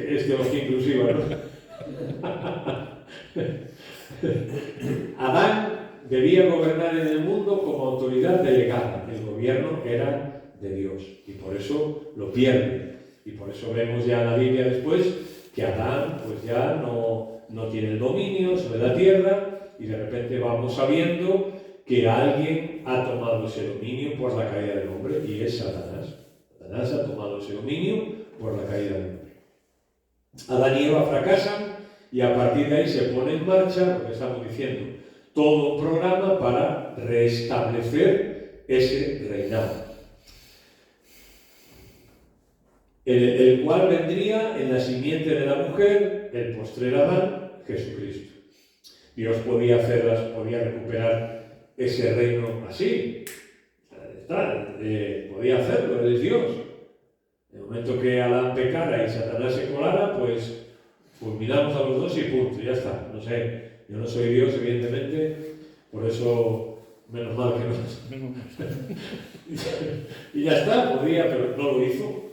Es teología inclusiva, ¿no? Adán debía gobernar en el mundo como autoridad delegada. El gobierno era de Dios y por eso lo pierde. Y por eso vemos ya en la Biblia después que Adán pues ya no tiene el dominio sobre la tierra y de repente vamos sabiendo que alguien ha tomado ese dominio por la caída del hombre y es Satanás. Satanás ha tomado ese dominio por la caída del hombre. Adán y Eva fracasan y a partir de ahí se pone en marcha, lo que estamos diciendo, todo un programa para restablecer ese reinado. El cual vendría en la simiente de la mujer, el postrer Adán, Jesucristo. Dios podía recuperar ese reino así. Podía hacerlo, Él es Dios. En el momento que Adán pecara y Satanás se colara, pues fulminamos a los dos y punto, ya está. No sé, yo no soy Dios, evidentemente, por eso, menos mal que no. Y ya está, podía, pero no lo hizo.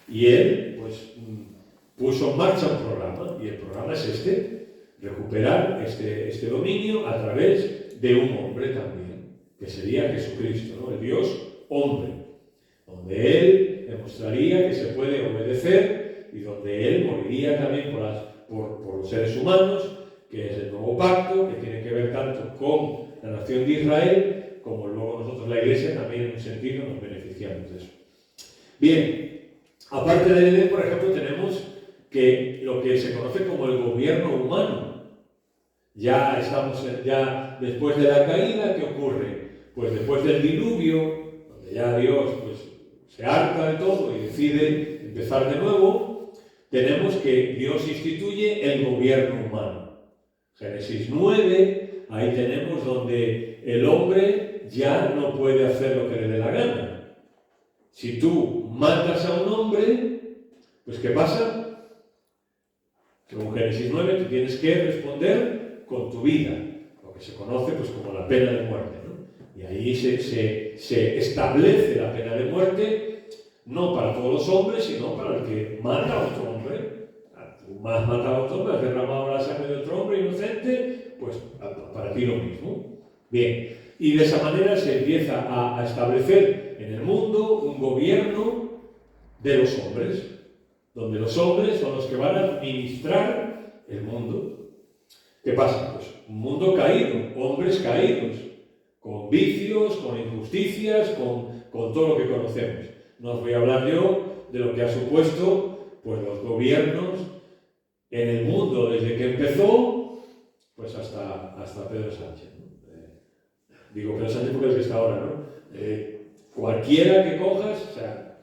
Y Él, pues, puso en marcha un programa, y el programa es este. recuperar este dominio a través de un hombre también, que sería Jesucristo, ¿no? El Dios hombre, donde Él demostraría que se puede obedecer y donde Él moriría también por los seres humanos, que es el nuevo pacto, que tiene que ver tanto con la nación de Israel, como luego nosotros la Iglesia también en un sentido nos beneficiamos de eso. Bien, aparte del Edén, por ejemplo, tenemos que lo que se conoce como el gobierno humano. Ya estamos, ya después de la caída, ¿qué ocurre? Pues después del diluvio, donde ya Dios pues, se harta de todo y decide empezar de nuevo, tenemos que Dios instituye el gobierno humano. Génesis 9, ahí tenemos donde el hombre ya no puede hacer lo que le dé la gana. Si tú matas a un hombre, pues ¿qué pasa? Según Génesis 9, tú tienes que responder con tu vida, lo que se conoce pues, como la pena de muerte, ¿no? Y ahí se establece la pena de muerte, no para todos los hombres, sino para el que mata a otro hombre. Tú has matado a otro hombre, has derramado la sangre de otro hombre inocente, pues para ti lo mismo. Bien, y de esa manera se empieza a establecer en el mundo un gobierno de los hombres, donde los hombres son los que van a administrar el mundo. ¿Qué pasa? Pues un mundo caído, hombres caídos, con vicios, con injusticias, con todo lo que conocemos. No os voy a hablar yo de lo que ha supuesto pues, los gobiernos en el mundo desde que empezó, pues hasta Pedro Sánchez, ¿no? Digo Pedro Sánchez porque es el que está ahora, ¿no? Cualquiera que cojas, o sea,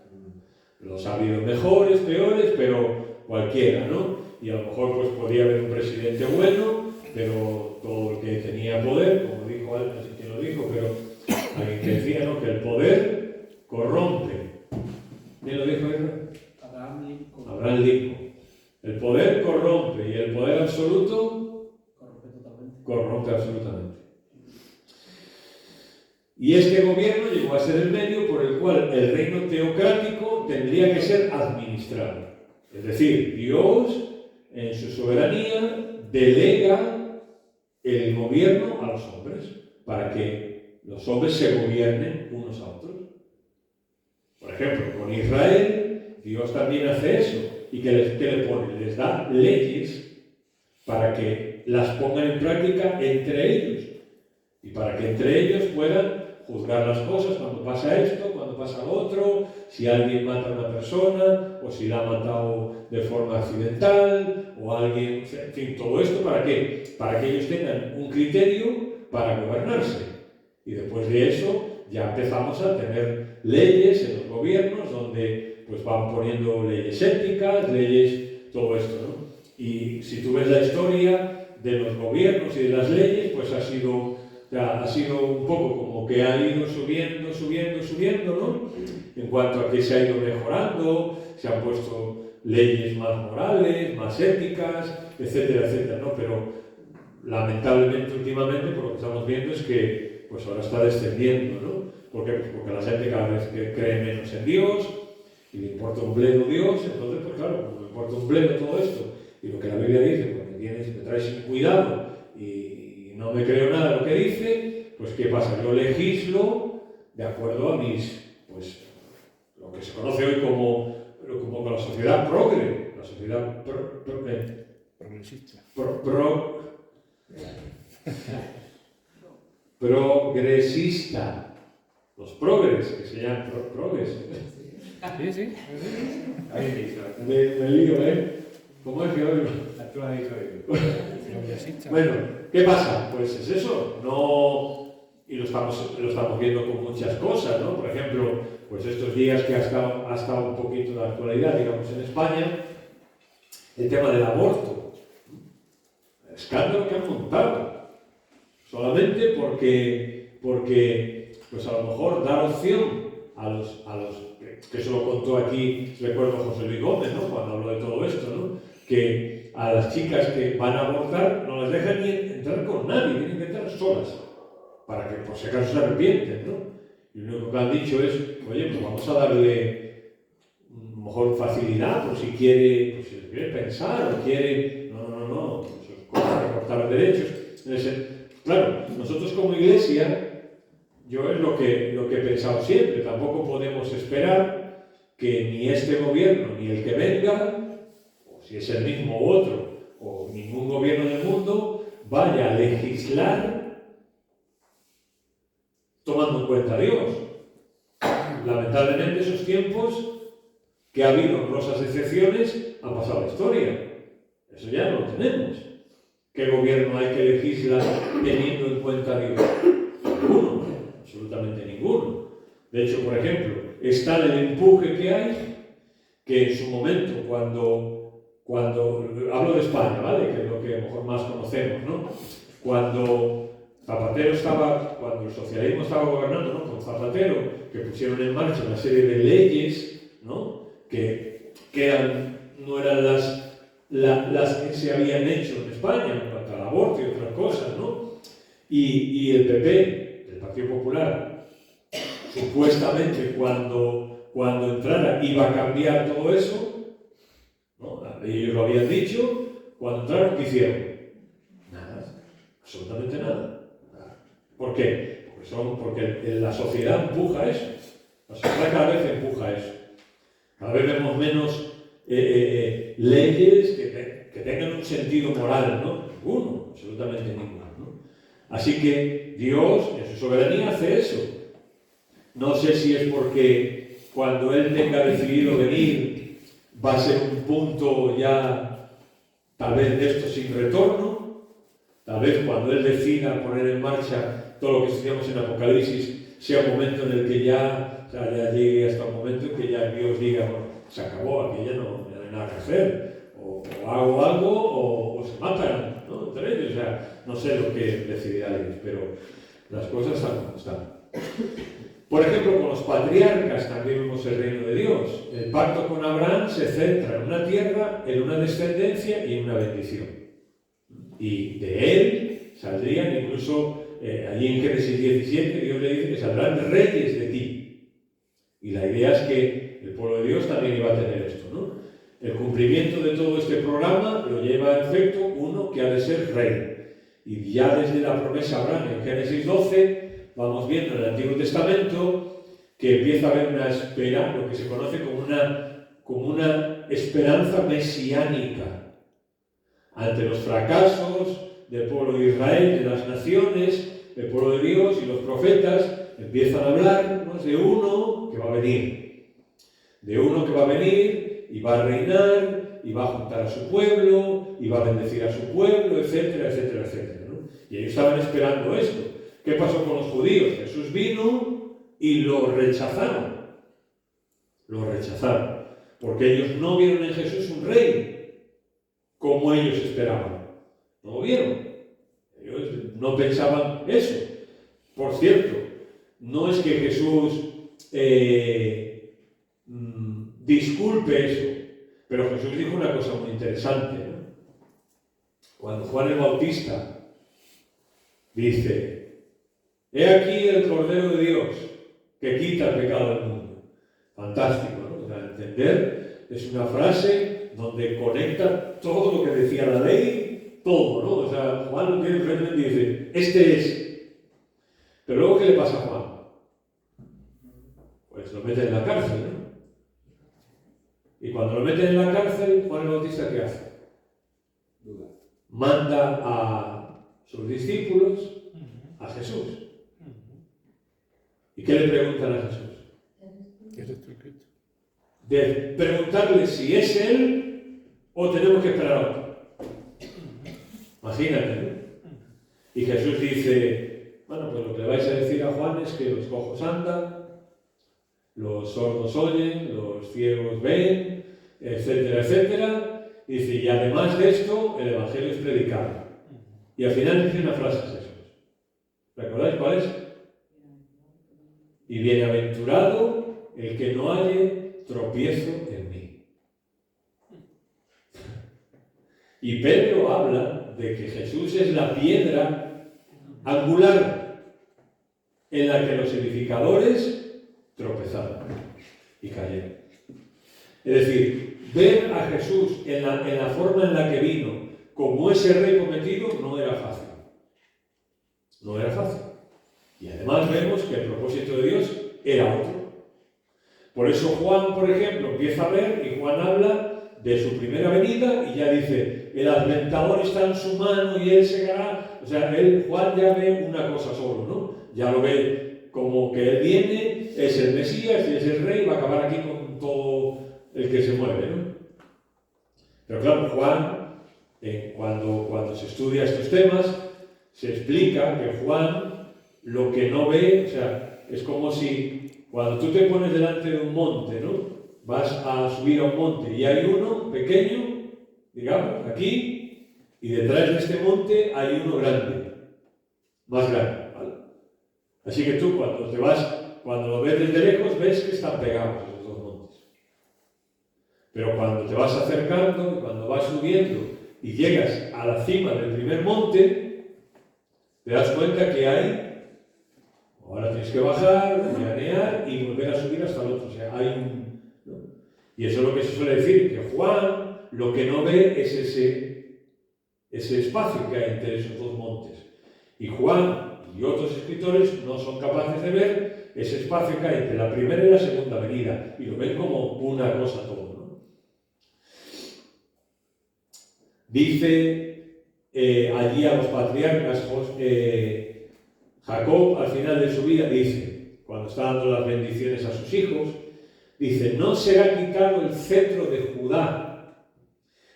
los ha habido mejores, peores, pero cualquiera, ¿no? Y a lo mejor pues podía haber un presidente bueno, pero todo el que tenía poder, como dijo alguien, no sé quién lo dijo, pero alguien que decía, ¿no? Que el poder corrompe. ¿Quién lo dijo eso? Abraham Lincoln. El poder corrompe y el poder absoluto corrompe absolutamente. Y este gobierno llegó a ser el medio por el cual el reino teocrático tendría que ser administrado. Es decir, Dios, en su soberanía, delega el gobierno a los hombres para que los hombres se gobiernen unos a otros. Por ejemplo, con Israel, Dios también hace eso. ¿Y qué le pone? Les da leyes para que las pongan en práctica entre ellos. Y para que entre ellos puedan juzgar las cosas cuando pasa esto, cuando pasa lo otro, si alguien mata a una persona, o si la ha matado de forma accidental, o alguien, en fin, todo esto, ¿para qué? Para que ellos tengan un criterio para gobernarse. Y después de eso ya empezamos a tener leyes en los gobiernos donde pues van poniendo leyes éticas, leyes, todo esto, ¿no? Y si tú ves la historia de los gobiernos y de las leyes, pues ha sido un poco como que ha ido subiendo, ¿no? En cuanto a que se ha ido mejorando, se han puesto leyes más morales, más éticas, etcétera, etcétera, ¿no? Pero lamentablemente últimamente, por lo que estamos viendo, es que pues ahora está descendiendo, ¿no? ¿Por qué? Pues porque la gente cada vez cree menos en Dios y le importa un bledo Dios, entonces, pues claro, pues le importa un bledo todo esto. Y lo que la Biblia dice, pues me traes sin cuidado y no me creo nada de lo que dice, pues ¿qué pasa? Yo legislo de acuerdo a mis, pues, lo que se conoce hoy como la sociedad progre, la sociedad Progresista. Progresista. Los progres, que se llaman progres. Sí. Me lío, ¿eh? ¿Cómo es que oigo? Bueno, ¿qué pasa? Pues es eso, no... Y lo estamos viendo con muchas cosas, ¿no? Por ejemplo, pues estos días que ha estado un poquito de actualidad, digamos, en España, el tema del aborto. El escándalo que han montado. Solamente porque pues a lo mejor dar opción a los que eso lo contó aquí, recuerdo José Luis Gómez, ¿no? Cuando habló de todo esto, ¿no? Que a las chicas que van a abortar no las dejan ni entrar con nadie, tienen que entrar solas, para que por si acaso se arrepienten, ¿no? Y lo único que han dicho es, oye, pues vamos a darle mejor facilidad, por si quiere, pues si quiere pensar o quiere... No, eso es cosa recortar derechos. Claro, nosotros como iglesia, yo es lo que he pensado siempre, tampoco podemos esperar que ni este gobierno ni el que venga, o si es el mismo u otro, o ningún gobierno del mundo, vaya a legislar tomando en cuenta a Dios. Lamentablemente esos tiempos que ha habido honrosas excepciones han pasado a la historia. Eso ya no lo tenemos. ¿Qué gobierno hay que legislar teniendo en cuenta a Dios? Ninguno, absolutamente ninguno. De hecho, por ejemplo, está el empuje que hay, que en su momento, cuando hablo de España, ¿vale? Que es lo que a lo mejor más conocemos, ¿no? Cuando el socialismo estaba gobernando, ¿no? Con Zapatero, que pusieron en marcha una serie de leyes, ¿no? Que no eran las que se habían hecho en España en cuanto al aborto y otras cosas, ¿no? Y el PP, el Partido Popular, supuestamente cuando entrara iba a cambiar todo eso, ¿no? Ellos lo habían dicho, cuando entraron, ¿qué hicieron? Nada, absolutamente nada. ¿Por qué? Porque la sociedad empuja eso. La sociedad cada vez empuja eso. Cada vez vemos menos leyes que tengan un sentido moral, ¿no? Ninguno, absolutamente ninguno, ¿no? Así que Dios, en su soberanía, hace eso. No sé si es porque cuando Él tenga decidido venir va a ser un punto ya, tal vez de esto sin retorno, tal vez cuando Él decida poner en marcha todo lo que estudiamos en Apocalipsis sea un momento en el que ya llegue hasta un momento en que ya Dios diga, bueno, se acabó, aquí ya no hay nada que hacer, o hago algo o se matan, ¿no? Entre ellos, o sea, no sé lo que decidirá Dios, pero las cosas están como están. Por ejemplo, con los patriarcas también vemos el reino de Dios. El pacto con Abraham se centra en una tierra, en una descendencia y en una bendición. Y de él saldrían incluso, allí en Génesis 17, Dios le dice que saldrán reyes de ti. Y la idea es que el pueblo de Dios también iba a tener esto, ¿no? El cumplimiento de todo este programa lo lleva a efecto uno que ha de ser rey. Y ya desde la promesa a Abraham en Génesis 12, vamos viendo en el Antiguo Testamento que empieza a haber una espera, lo que se conoce como una esperanza mesiánica ante los fracasos del pueblo de Israel, de las naciones, el pueblo de Dios y los profetas empiezan a hablarnos de uno que va a venir, y va a reinar y va a juntar a su pueblo y va a bendecir a su pueblo, etcétera, etcétera, etcétera, ¿no? Y ellos estaban esperando esto. ¿Qué pasó con los judíos? Jesús vino y lo rechazaron. Lo rechazaron. Porque ellos no vieron en Jesús un rey como ellos esperaban. No lo vieron. Ellos no pensaban eso. Por cierto, no es que Jesús disculpe eso, pero Jesús dijo una cosa muy interesante, ¿no? Cuando Juan el Bautista dice: he aquí el Cordero de Dios que quita el pecado del mundo. Fantástico, ¿no? O sea, entender, es una frase donde conecta todo lo que decía la ley, todo, ¿no? O sea, Juan lo tiene enfrente y dice: este es. Pero luego, ¿qué le pasa a Juan? Pues lo meten en la cárcel, ¿no? Y cuando lo meten en la cárcel, Juan el Bautista, ¿qué hace? Manda a sus discípulos a Jesús. ¿Y qué le preguntan a Jesús? De preguntarle si es Él o tenemos que esperar a otro. Imagínate, ¿no? Y Jesús dice: bueno, pues lo que le vais a decir a Juan es que los cojos andan, los sordos oyen, los ciegos ven, etcétera, etcétera. Y dice: y además de esto, el Evangelio es predicado. Y al final dice una frase Jesús. ¿Recordáis cuál es? Y bienaventurado el que no halle tropiezo en mí. Y Pedro habla de que Jesús es la piedra angular en la que los edificadores tropezaron y cayeron. Es decir, ver a Jesús en la forma en la que vino, como ese rey prometido no era fácil. No era fácil. Y además vemos que el propósito de Dios era otro. Por eso Juan, por ejemplo, empieza a ver y Juan habla de su primera venida y ya dice, el adventador está en su mano y él segará. O sea, Juan ya ve una cosa solo, ¿no? Ya lo ve como que él viene, es el Mesías y es el rey, va a acabar aquí con todo el que se mueve, ¿no? Pero claro, Juan, cuando se estudia estos temas, se explica que Juan lo que no ve, o sea, es como si cuando tú te pones delante de un monte, ¿no? Vas a subir a un monte y hay uno pequeño, digamos, aquí, y detrás de este monte hay uno grande, más grande, ¿vale? Así que tú cuando lo ves desde lejos, ves que están pegados esos dos montes. Pero cuando te vas acercando, cuando vas subiendo y llegas a la cima del primer monte, te das cuenta que ahora tienes que bajar, llanear y volver a subir hasta el otro. O sea, hay un... ¿no? Y eso es lo que se suele decir, que Juan lo que no ve es ese espacio que hay entre esos dos montes. Y Juan y otros escritores no son capaces de ver ese espacio que hay entre la primera y la segunda venida, y lo ven como una cosa todo, ¿no? Dice allí a los patriarcas, Jacob al final de su vida dice, cuando está dando las bendiciones a sus hijos, dice, no será quitado el cetro de Judá,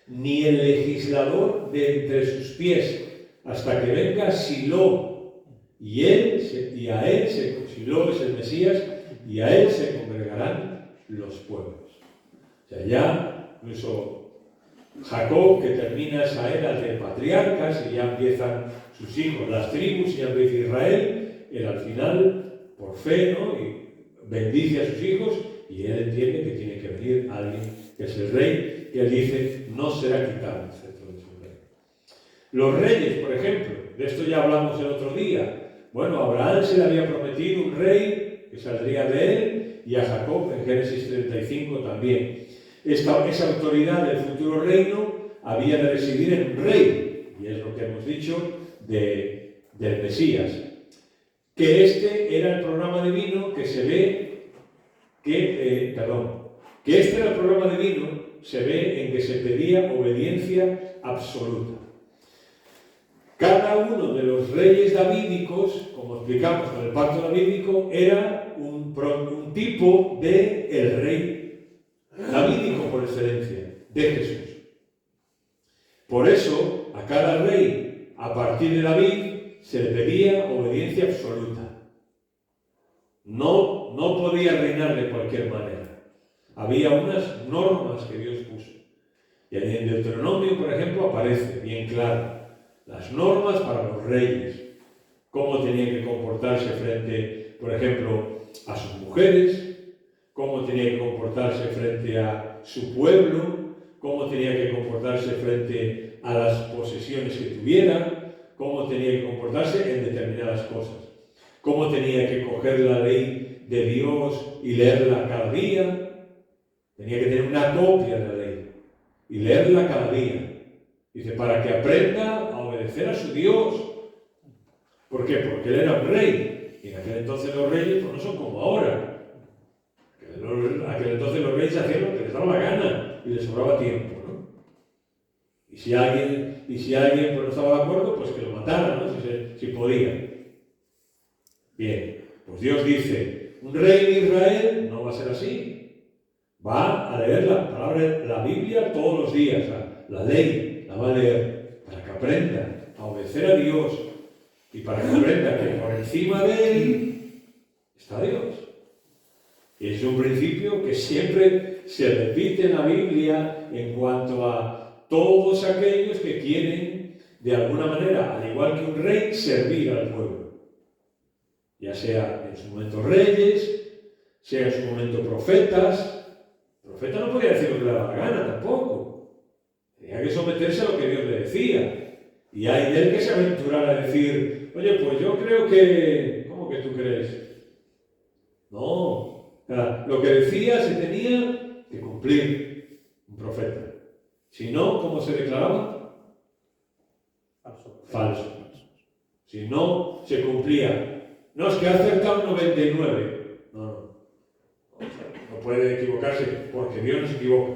ni el legislador de entre sus pies, hasta que venga Silo, Silo es el Mesías, y a él se congregarán los pueblos. O sea, ya incluso Jacob, que termina esa era de patriarcas, y ya empiezan sus hijos, las tribus, y ya empieza Israel, él al final, por fe, ¿no? Y bendice a sus hijos, y él entiende que tiene que venir alguien que es el rey, que él dice, no será quitado el cetro de su rey. Los reyes, por ejemplo, de esto ya hablamos el otro día. Bueno, a Abraham se le había prometido un rey que saldría de él, y a Jacob en Génesis 35 también. Esa autoridad del futuro reino había de residir en un rey, y es lo que hemos dicho del Mesías. Que este era el programa divino que se ve que este era el programa divino, se ve en que se pedía obediencia absoluta. Cada uno de los reyes davídicos, como explicamos con el pacto davídico, era un tipo de el rey davídico por excelencia, de Jesús. Por eso, a cada rey, a partir de David, se le pedía obediencia absoluta. No podía reinar de cualquier manera. Había unas normas que Dios puso. Y en Deuteronomio, por ejemplo, aparece bien claro las normas para los reyes, cómo tenían que comportarse frente, por ejemplo, a sus mujeres, cómo tenía que comportarse frente a su pueblo, cómo tenía que comportarse frente a las posesiones que tuviera, cómo tenía que comportarse en determinadas cosas, cómo tenía que coger la ley de Dios y leerla cada día. Tenía que tener una copia de la ley y leerla cada día. Dice, para que aprenda a obedecer a su Dios. ¿Por qué? Porque él era un rey. Y en aquel entonces los reyes pues, no son como ahora. En aquel entonces los reyes hacían lo que les daba la gana y les sobraba tiempo, ¿no? Y si alguien pues, no estaba de acuerdo, pues que lo mataran, ¿no? Si podía. Bien, pues Dios dice, un rey de Israel no va a ser así. Va a leer la Biblia todos los días, la ley. La va a leer para que aprenda a obedecer a Dios y para que aprenda que por encima de él está Dios. Y es un principio que siempre se repite en la Biblia en cuanto a todos aquellos que quieren, de alguna manera, al igual que un rey, servir al pueblo. Ya sea en su momento reyes, sea en su momento profetas. El profeta no podía decir lo que le daba la gana tampoco. Tenía que someterse a lo que Dios le decía. Y hay de él que se aventurara a decir, oye, pues yo creo que... ¿Cómo que tú crees? No. Lo que decía se tenía que cumplir un profeta. Si no, ¿cómo se declaraba? falsos. Si no, se cumplía. No, es que ha acertado 99. No puede equivocarse porque Dios no se equivoca.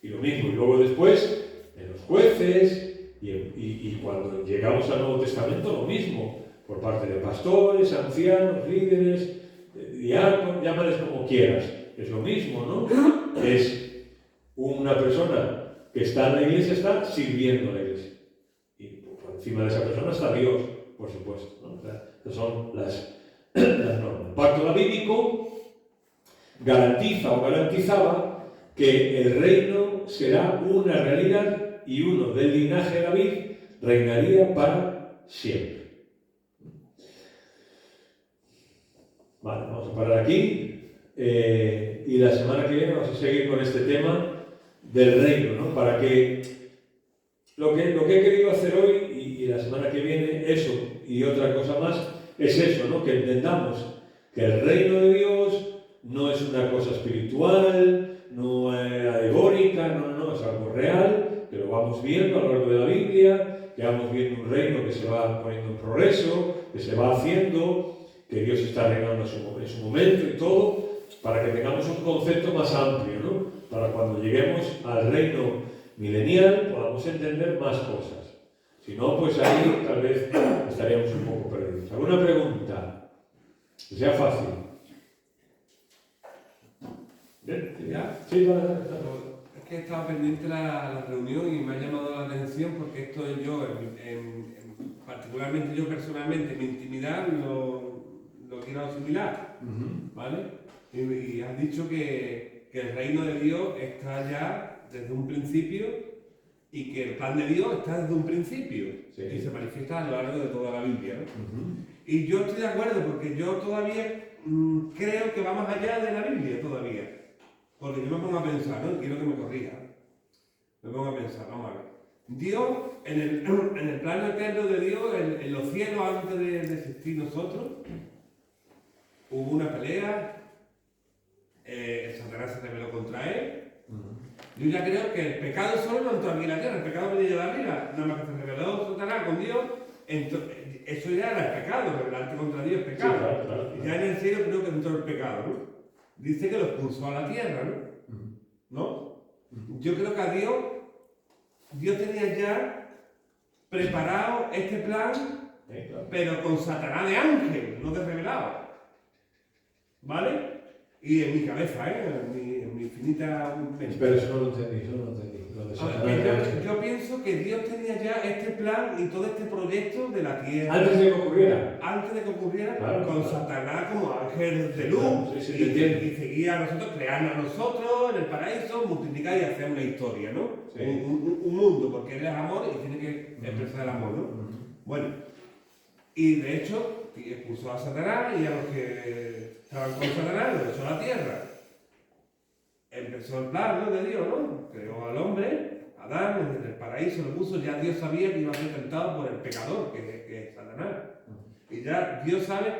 Y lo mismo, y luego después, en los jueces, y cuando llegamos al Nuevo Testamento, lo mismo, por parte de pastores, ancianos, líderes, diáconos, llámales como quieras. Es lo mismo, ¿no? Es una persona que está en la iglesia, está sirviendo a la iglesia. Y por encima de esa persona está Dios, por supuesto, ¿no? O sea, esas son las normas. El pacto davídico garantiza o garantizaba que el reino será una realidad y uno del linaje de David reinaría para siempre. Vale, vamos a parar aquí. Y la semana que viene vamos a seguir con este tema del reino, ¿no? Para que lo que he querido hacer hoy y la semana que viene, eso y otra cosa más, es eso, ¿no? Que entendamos que el reino de Dios no es una cosa espiritual, no es alegórica, no, es algo real, que lo vamos viendo a lo largo de la Biblia, que vamos viendo un reino que se va poniendo en progreso, que se va haciendo, que Dios está reinando en su momento y todo, para que tengamos un concepto más amplio, ¿no? Para cuando lleguemos al reino milenial podamos entender más cosas. Si no, pues ahí tal vez estaríamos un poco perdidos. ¿Alguna pregunta? Que sea fácil. ¿Bien? ¿Ya? Sí, vale. Es que estaba pendiente la reunión y me ha llamado la atención porque esto yo, particularmente yo personalmente, en mi intimidad lo quiero asimilar, ¿vale? Y has dicho que el reino de Dios está ya desde un principio y que el plan de Dios está desde un principio y se manifiesta a lo largo de toda la Biblia, ¿no? Y yo estoy de acuerdo porque yo todavía creo que va más allá de la Biblia todavía. Porque yo me pongo a pensar, ¿no? Quiero que me corrija. Me pongo a pensar, vamos a ver. Dios, en el plano eterno de Dios, en los cielos antes de existir nosotros, hubo una pelea, Satanás se rebeló contra él. Yo ya creo que el pecado solo no entró aquí en la tierra, el pecado venía de arriba, nada más que se rebeló Satanás con Dios, eso ya era el pecado, rebelarte contra Dios es pecado. Sí, claro. Y ya en el cielo creo que entró el pecado, ¿no? Dice que lo expulsó a la tierra, ¿no? Yo creo que a Dios tenía ya preparado este plan, pero con Satanás de ángel, no de revelado. ¿Vale? Y en mi cabeza, en mi infinita mente. Pero eso no lo entendí, Lo de Satanás. Yo pienso que Dios tenía ya este plan y todo este proyecto de la tierra. Antes de que ocurriera. Antes de que ocurriera, claro, con Satanás como ángel de luz. Claro, sí, y seguía a nosotros, creando a nosotros en el paraíso, multiplicar y hacer una historia, ¿no? Sí. Un mundo, porque Él es amor y tiene que expresar el amor, ¿no? Bueno, y de hecho, expulsó a Satanás y a los que estaban con Satanás lo echó a la tierra. Empezó el plan, ¿no? De Dios, ¿no? Creó al hombre, Adán, en el paraíso lo puso, ya Dios sabía que iba a ser tentado por el pecador, que es Satanás. Y ya Dios sabe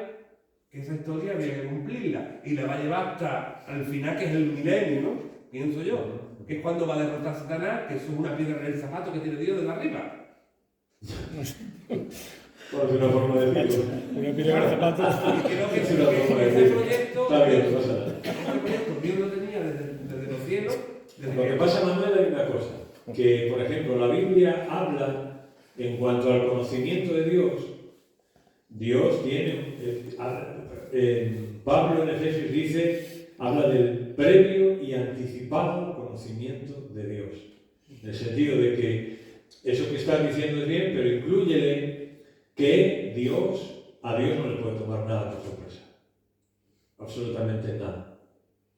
que esa historia había que cumplirla y la va a llevar hasta el final, que es el milenio, ¿no? Pienso yo. Que es cuando va a derrotar a Satanás, que eso es una piedra en el zapato que tiene Dios desde arriba. Por una forma de decirlo. Una piedra en el zapato. Y creo que ese proyecto, está bien, no pasa nada. Ese proyecto Dios lo tenía desde los cielos. Lo que pasa, Manuel, hay una cosa. Que, por ejemplo, la Biblia habla, en cuanto al conocimiento de Dios tiene, Pablo en Efesios dice, habla del previo y anticipado conocimiento de Dios. En el sentido de que eso que estás diciendo es bien, pero inclúyele que a Dios no le puede tomar nada por sorpresa. Absolutamente nada.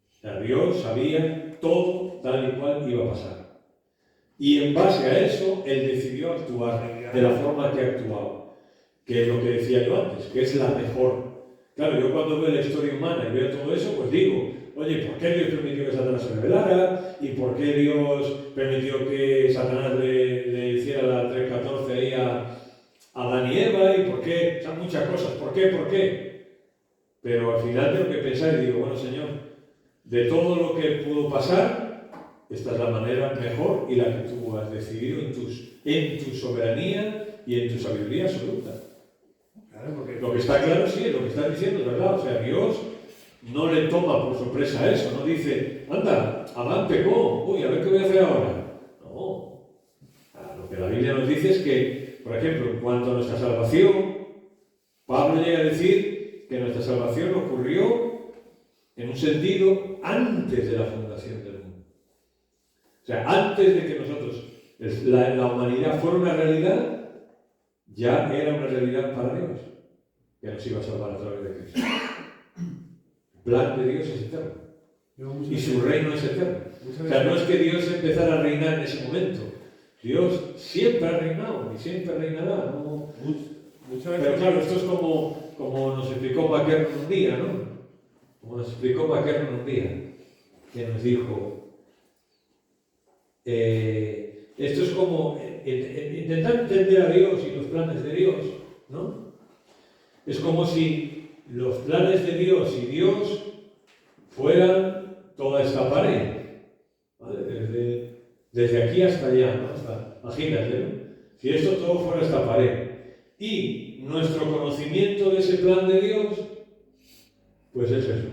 O sea, Dios sabía todo tal y cual iba a pasar. Y en base a eso, Él decidió actuar de la forma que ha actuado. Que es lo que decía yo antes, que es la mejor. Claro, yo cuando veo la historia humana y veo todo eso, pues digo, oye, ¿por qué Dios permitió que Satanás se rebelara? ¿Y por qué Dios permitió que Satanás le hiciera la 3.14 ahí a Adán y Eva? ¿Y por qué? O sea, muchas cosas. ¿Por qué? Pero al final tengo que pensar y digo, bueno, Señor, de todo lo que pudo pasar, esta es la manera mejor y la que tú has decidido en tu soberanía y en tu sabiduría absoluta. Claro, porque Lo que está claro, sí, lo que está diciendo es verdad. O sea, Dios no le toma por sorpresa eso, no dice, anda, Adán pecó, uy, a ver qué voy a hacer ahora. No. Lo que la Biblia nos dice es que, por ejemplo, en cuanto a nuestra salvación, Pablo llega a decir que nuestra salvación ocurrió en un sentido antes de la fundación del mundo. O sea, antes de que nosotros, la humanidad fuera una realidad, ya era una realidad para Dios, que nos iba a salvar a través de Cristo. El plan de Dios es eterno y su reino es eterno. O sea, no es que Dios empezara a reinar en ese momento. Dios siempre ha reinado y siempre reinará. ¿No? Pero claro, esto es como nos explicó McKernan un día, ¿no? Como nos explicó McKernan un día, que nos dijo, esto es como intentar entender a Dios y los planes de Dios, ¿no? Es como si los planes de Dios y Dios fueran toda esta pared, ¿vale? Desde aquí hasta allá, ¿no? Imagínate, ¿no? Si esto todo fuera esta pared y nuestro conocimiento de ese plan de Dios, pues es eso.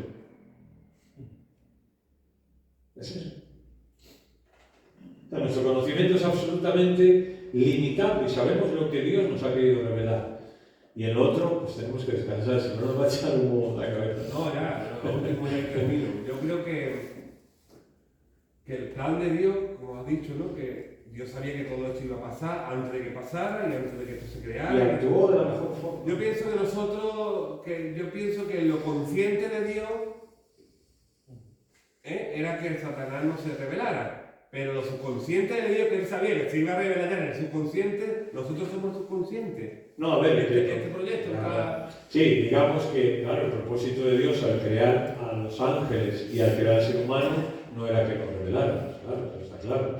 Es eso. O sea, nuestro conocimiento es absolutamente limitado y sabemos lo que Dios nos ha querido revelar. Y el otro, pues tenemos que descansar, si no nos va a echar humo en la cabeza. no, ya, lo último ya termino. Yo creo que el plan de Dios, como has dicho, ¿no? Que Dios sabía que todo esto iba a pasar antes de que pasara y antes de que esto se creara. Y actuó de la mejor forma. Yo pienso que lo consciente de Dios era que Satanás no se revelara. Pero lo subconsciente de Dios, que él sabía que se iba a revelar ya en el subconsciente, nosotros somos subconscientes. No, a ver, Este proyecto está... Sí, digamos que, claro, el propósito de Dios al crear a los ángeles y al crear al ser humano no era que nos reveláramos, claro, eso está claro.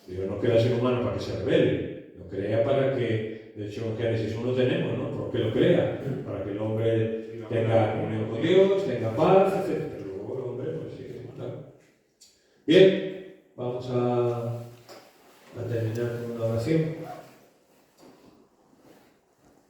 Dios no crea al ser humano para que se revele, lo crea para que, de hecho en Génesis 1 tenemos, ¿no? ¿Por qué lo crea? Para que el hombre tenga comunión con Dios, tenga paz, etc. Pero luego el hombre, pues sí, claro. Bien, vamos a terminar con una oración.